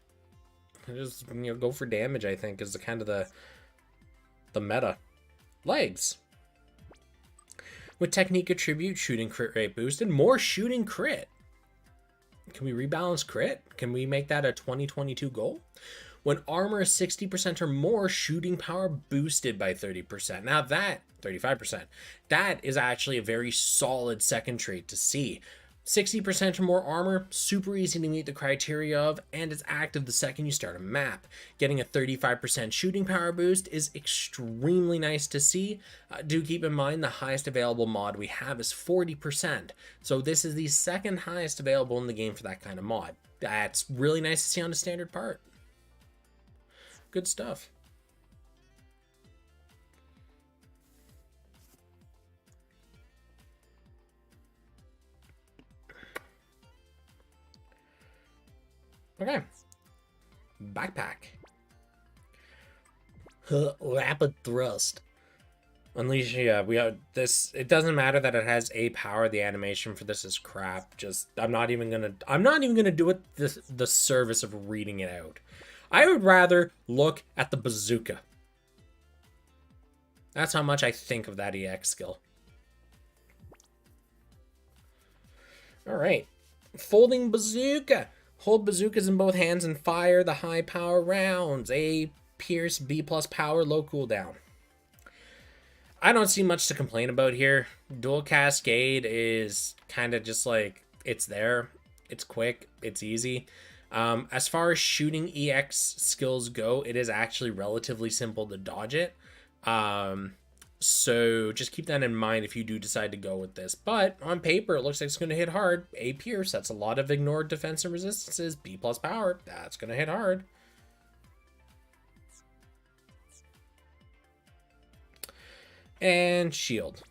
just go for damage, I think, is the kind of the meta. Legs. With technique attribute, shooting crit rate boosted, more shooting crit. Can we rebalance crit? Can we make that a 2022 goal? When armor is 60% or more, shooting power boosted by 30%. Now that, 35%, that is actually a very solid second trait to see. 60% or more armor, super easy to meet the criteria of, and it's active the second you start a map. Getting a 35% shooting power boost is extremely nice to see. Do keep in mind the highest available mod we have is 40%. So this is the second highest available in the game for that kind of mod. That's really nice to see on a standard part. Good stuff. Okay. Backpack. Rapid thrust. Unleash, yeah, we have this. It doesn't matter that it has a power. The animation for this is crap. Just, I'm not even gonna do it the service of reading it out. I would rather look at the bazooka. That's how much I think of that EX skill. All right. Folding bazooka. Hold bazookas in both hands and fire the high power rounds. A pierce, B plus power, low cooldown. I don't see much to complain about here. Dual cascade is kind of just like, it's there. It's quick. It's easy. As far as shooting EX skills go, it is actually relatively simple to dodge it. So just keep that in mind if you do decide to go with this. But on paper, it looks like it's going to hit hard. A pierce, that's a lot of ignored defense and resistances. B plus power, that's going to hit hard. And shield.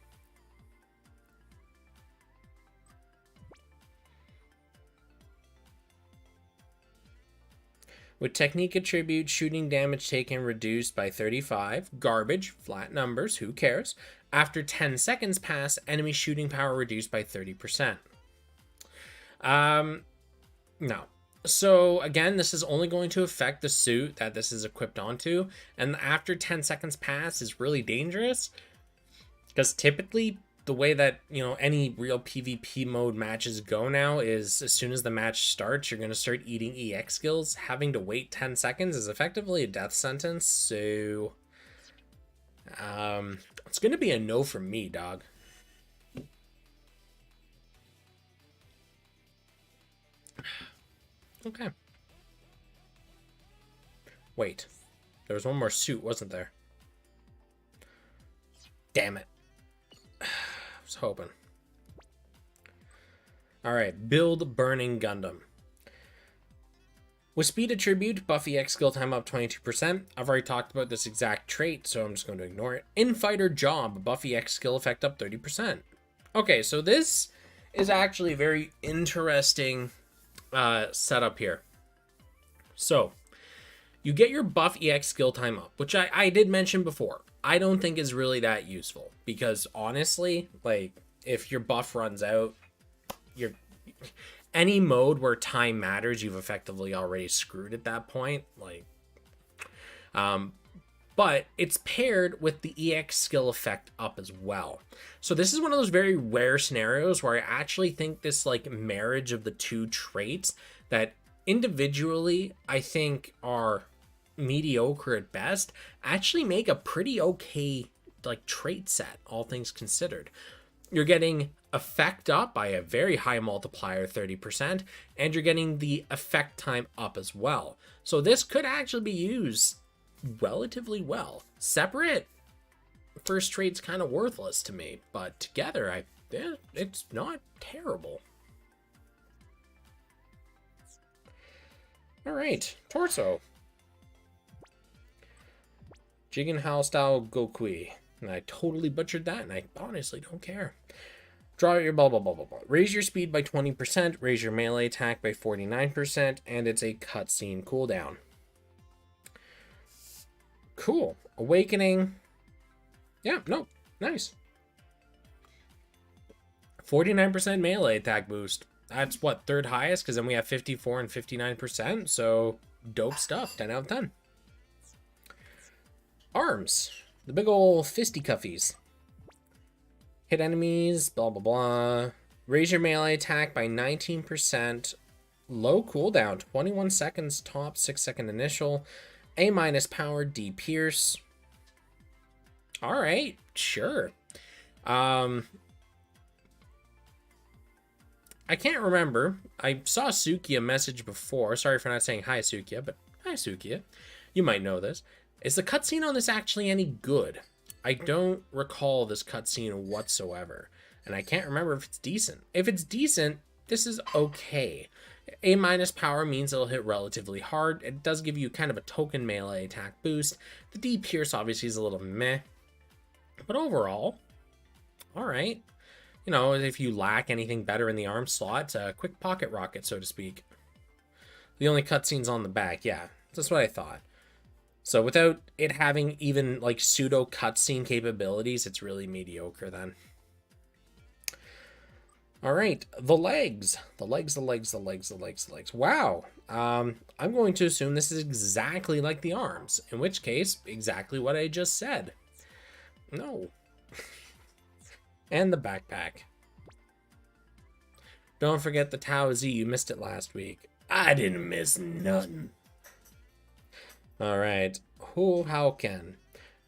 With technique attribute, shooting damage taken reduced by 35. Garbage, flat numbers, who cares? After 10 seconds pass, enemy shooting power reduced by 30%. No. So again, this is only going to affect the suit that this is equipped onto. And after 10 seconds pass is really dangerous. Because typically, the way that, any real PvP mode matches go now is as soon as the match starts, you're going to start eating EX skills. Having to wait 10 seconds is effectively a death sentence. So, it's going to be a no from me, dog. Okay. Wait. There was one more suit, wasn't there? Damn it. I was hoping. Alright, build Burning Gundam. With speed attribute, buff EX skill time up 22%. I've already talked about this exact trait, so I'm just going to ignore it. Infighter job, buff EX skill effect up 30%. Okay, so this is actually a very interesting setup here. So, you get your buff EX skill time up, which I did mention before. I don't think is really that useful because honestly, like if your buff runs out, any mode where time matters, you've effectively already screwed at that point. Like, but it's paired with the EX skill effect up as well. So this is one of those very rare scenarios where I actually think this like marriage of the two traits that individually I think are mediocre at best actually make a pretty okay like trait set, all things considered. You're getting effect up by a very high multiplier, 30%, and you're getting the effect time up as well. So this could actually be used relatively well. Separate, first trait's kind of worthless to me, but together, it's not terrible. All right, Torso. Jigenhao style Gokui. And I totally butchered that, and I honestly don't care. Draw out your blah, blah, blah, blah, blah. Raise your speed by 20%, raise your melee attack by 49%, and it's a cutscene cooldown. Cool. Awakening. Yeah, no, nice. 49% melee attack boost. That's what, third highest? Because then we have 54 and 59%, so dope stuff, 10 out of 10. Arms. The big ol' fisty-cuffies. Hit enemies, blah, blah, blah. Raise your melee attack by 19%. Low cooldown, 21 seconds top, 6-second initial. A- power, D pierce. Alright, sure. I can't remember. I saw Sukiya message before. Sorry for not saying hi, Sukiya, but hi, Sukiya. You might know this. Is the cutscene on this actually any good? I don't recall this cutscene whatsoever, and I can't remember if it's decent. If it's decent, this is okay. A- power means it'll hit relatively hard. It does give you kind of a token melee attack boost. The D pierce obviously is a little meh, but overall, all right. You know, if you lack anything better in the arm slot, it's a quick pocket rocket, so to speak. The only cutscene's on the back, yeah, that's what I thought. So without it having even like pseudo cutscene capabilities, it's really mediocre then. All right, the legs. The legs. Wow. I'm going to assume this is exactly like the arms, in which case, exactly what I just said. No. And the backpack. Don't forget the Tao Z, you missed it last week. I didn't miss nothing. Alright, Vulcan.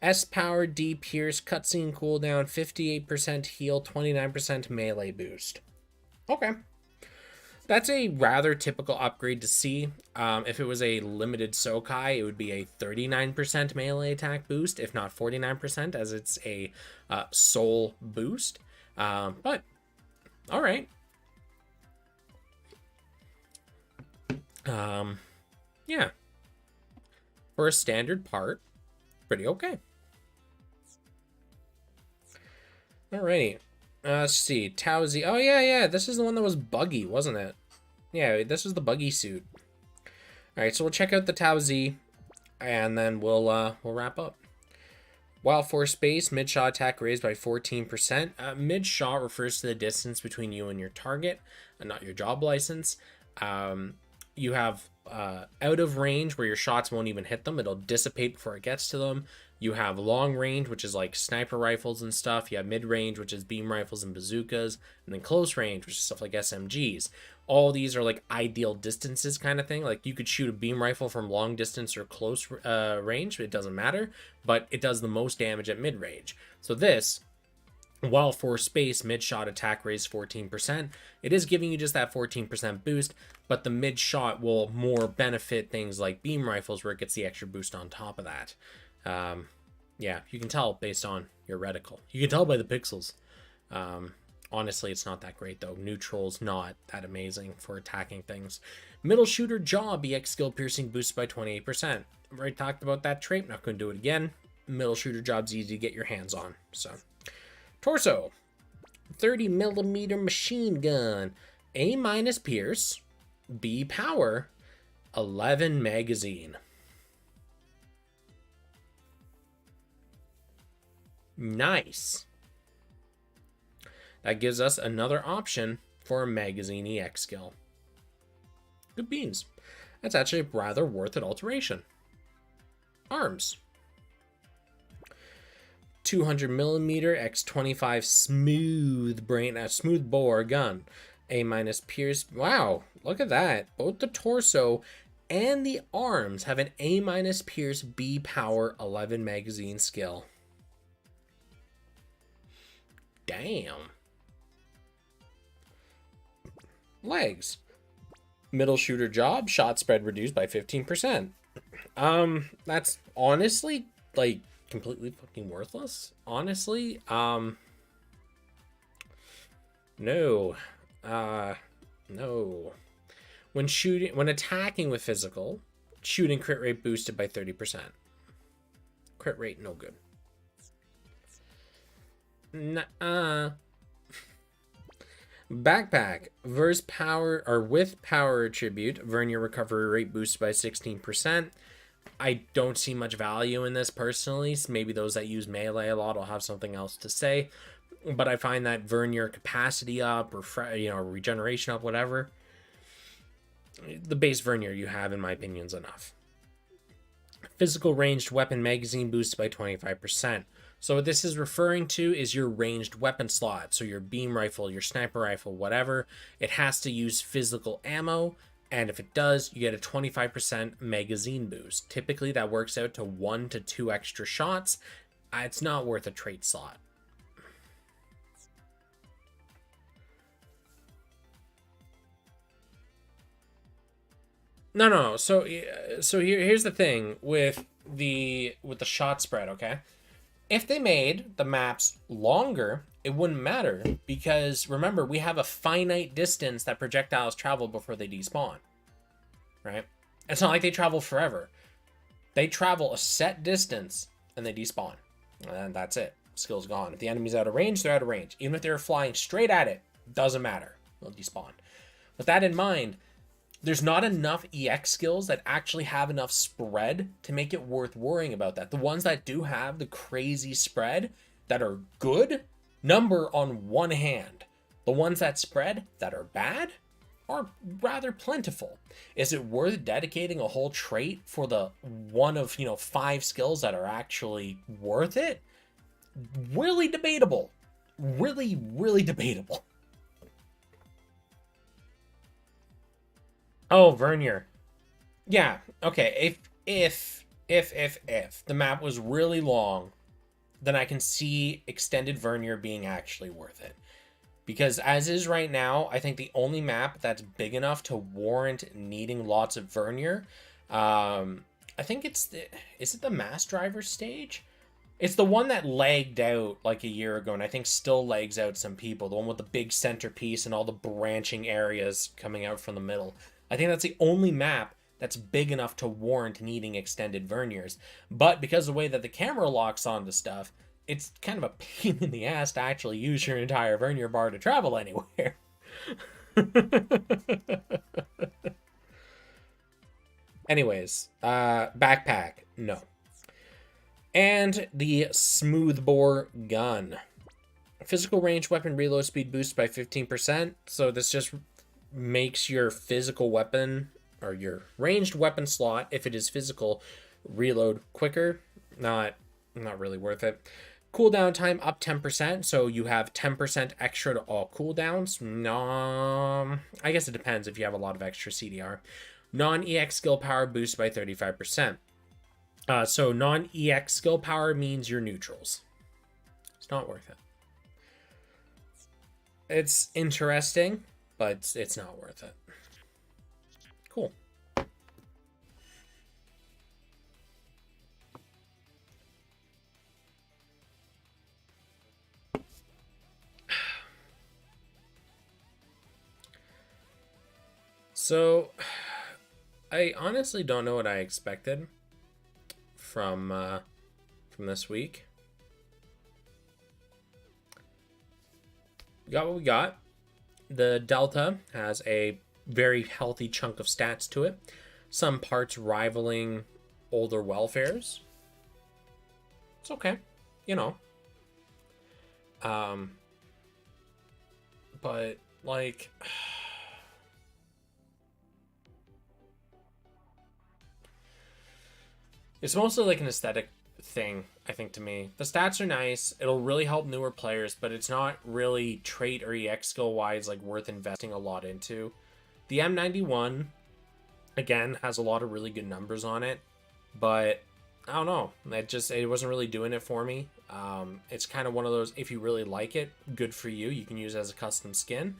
S power, D pierce, cutscene cooldown, 58% heal, 29% melee boost. Okay. That's a rather typical upgrade to see. If it was a limited Sokai, it would be a 39% melee attack boost, if not 49%, as it's a soul boost. But, alright. Yeah. For a standard part, pretty okay. Alrighty. Let's see. Tao Z. Oh, yeah. This is the one that was buggy, wasn't it? Yeah, this was the buggy suit. Alright, so we'll check out the Tao Z, and then we'll wrap up. While force space, mid-shot attack raised by 14%. Mid-shot refers to the distance between you and your target, and not your job license. You have out of range, where your shots won't even hit them. It'll dissipate before it gets to them. You have long range, which is like sniper rifles and stuff. You have mid range, which is beam rifles and bazookas. And then close range, which is stuff like SMGs. All these are like ideal distances kind of thing. Like you could shoot a beam rifle from long distance or close range. It doesn't matter. But it does the most damage at mid range. So this, while for space, mid-shot attack raised 14%, it is giving you just that 14% boost, but the mid-shot will more benefit things like beam rifles, where it gets the extra boost on top of that. Yeah, you can tell based on your reticle. You can tell by the pixels. Honestly, it's not that great, though. Neutral's not that amazing for attacking things. Middle shooter jaw, BX skill piercing boosted by 28%. I've already talked about that trait, not going to do it again. Middle shooter job's easy to get your hands on, so... Torso, 30mm machine gun, A- pierce, B power, 11 magazine. Nice. That gives us another option for a magazine EX skill. Good beans. That's actually a rather worth it alteration. Arms. 200mm X25 smooth bore gun. A- pierce. Wow, look at that. Both the torso and the arms have an A- pierce B power 11 magazine skill. Damn. Legs. Middle shooter job, shot spread reduced by 15%. That's honestly, like, completely fucking worthless. Honestly, no. No. When attacking with physical, shooting crit rate boosted by 30%. Crit rate, no good. Nuh-uh. Backpack. Verse power, or with power attribute, Vernier recovery rate boosted by 16%. I don't see much value in this personally. So maybe those that use melee a lot will have something else to say. But I find that Vernier capacity up, or regeneration up, whatever, the base Vernier you have, in my opinion, is enough. Physical ranged weapon magazine boosted by 25%. So what this is referring to is your ranged weapon slot. So your beam rifle, your sniper rifle, whatever, it has to use physical ammo. And if it does, you get a 25% magazine boost. Typically that works out to 1 to 2 extra shots. It's not worth a trait slot. No. So here's the thing with the shot spread, okay? If they made the maps longer, it wouldn't matter, because remember, we have a finite distance that projectiles travel before they despawn, right? It's not like they travel forever. They travel a set distance and they despawn, and that's it. Skill's gone. If the enemy's out of range, they're out of range. Even if they're flying straight at it, doesn't matter. They'll despawn. With that in mind, there's not enough EX skills that actually have enough spread to make it worth worrying about that. The ones that do have the crazy spread that are good, number on one hand. The ones that spread that are bad are rather plentiful. Is it worth dedicating a whole trait for the one of, 5 skills that are actually worth it? Really debatable. Really, really debatable. Oh, Vernier. Yeah, okay. If the map was really long, then I can see extended Vernier being actually worth it. Because as is right now, I think the only map that's big enough to warrant needing lots of Vernier, I think is it the Mass Driver stage? It's the one that lagged out like a year ago, and I think still lags out some people. The one with the big centerpiece and all the branching areas coming out from the middle. I think that's the only map that's big enough to warrant needing extended Verniers. But because of the way that the camera locks onto stuff, it's kind of a pain in the ass to actually use your entire Vernier bar to travel anywhere. Anyways, backpack, no. And the smoothbore gun. Physical range weapon reload speed boost by 15%. So this just makes your physical weapon, or your ranged weapon slot, if it is physical, reload quicker. Not really worth it. Cooldown time up 10%, so you have 10% extra to all cooldowns. No, I guess it depends if you have a lot of extra CDR. Non-EX skill power boost by 35%. So non-EX skill power means your neutrals. It's not worth it. It's interesting, but it's not worth it. Cool. So, I honestly don't know what I expected from this week. We got what we got. The Delta has a very healthy chunk of stats to it. Some parts rivaling older welfares. It's okay, But, like, it's mostly like an aesthetic thing, I think, to me. The stats are nice. It'll really help newer players, but it's not really trait or EX skill wise like worth investing a lot into. The M91, again, has a lot of really good numbers on it, but I don't know. It wasn't really doing it for me. It's kind of one of those, if you really like it, good for you. You can use it as a custom skin,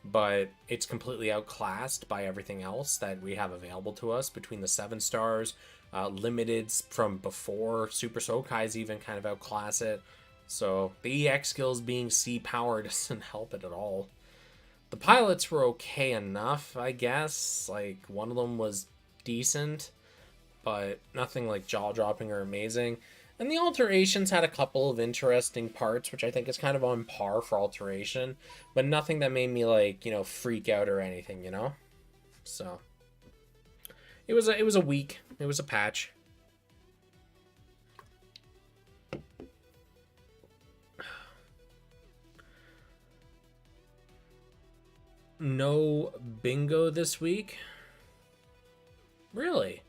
but it's completely outclassed by everything else that we have available to us between the 7 stars, limiteds from before, Super Sokai's even kind of outclass it. So the EX skills being C power doesn't help it at all. The pilots were okay enough, I guess. Like, one of them was decent, but nothing like jaw-dropping or amazing. And the alterations had a couple of interesting parts, which I think is kind of on par for alteration, but nothing that made me, like, you know, freak out or anything, you know? So it was a week. It was a patch. No bingo this week? Really?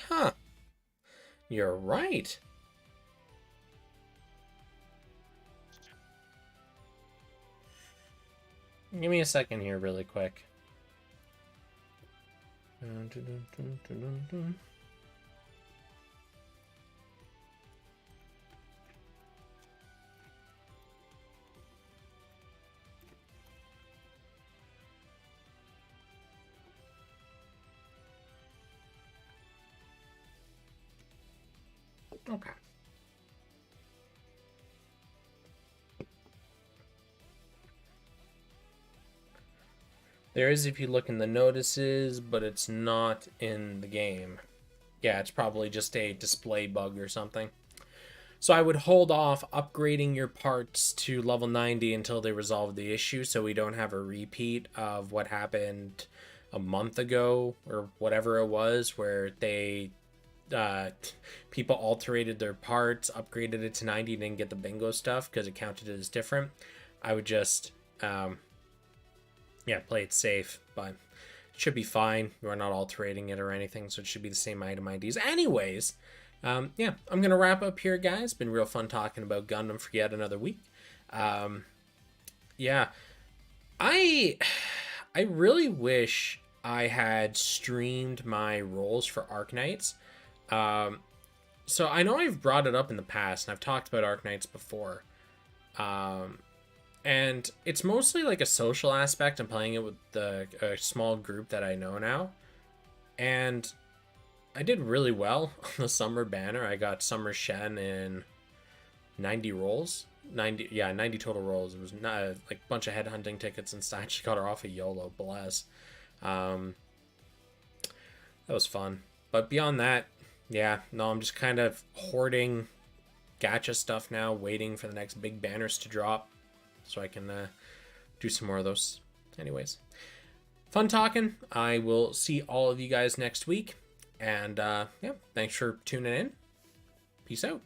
Huh. You're right. Give me a second here really quick. Okay. There is if you look in the notices, but it's not in the game. Yeah, it's probably just a display bug or something. So I would hold off upgrading your parts to level 90 until they resolve the issue, so we don't have a repeat of what happened a month ago or whatever it was, where they people alterated their parts, upgraded it to 90, didn't get the bingo stuff because it counted as different. I would just yeah, play it safe, but it should be fine. We're not altering it or anything, so it should be the same item IDs. Anyways, yeah, I'm going to wrap up here, guys. Been real fun talking about Gundam for yet another week. Yeah, I really wish I had streamed my rolls for Arknights. So I know I've brought it up in the past, and I've talked about Arknights before. And it's mostly like a social aspect. I'm playing it with a small group that I know now. And I did really well on the summer banner. I got Summer Shen in 90 rolls. 90 total rolls. It was not like a bunch of headhunting tickets and stuff. I actually got her off of YOLO, bless. That was fun. But beyond that, yeah, no, I'm just kind of hoarding gacha stuff now, waiting for the next big banners to drop so I can do some more of those. Anyways, fun talking. I will see all of you guys next week. And yeah, thanks for tuning in. Peace out.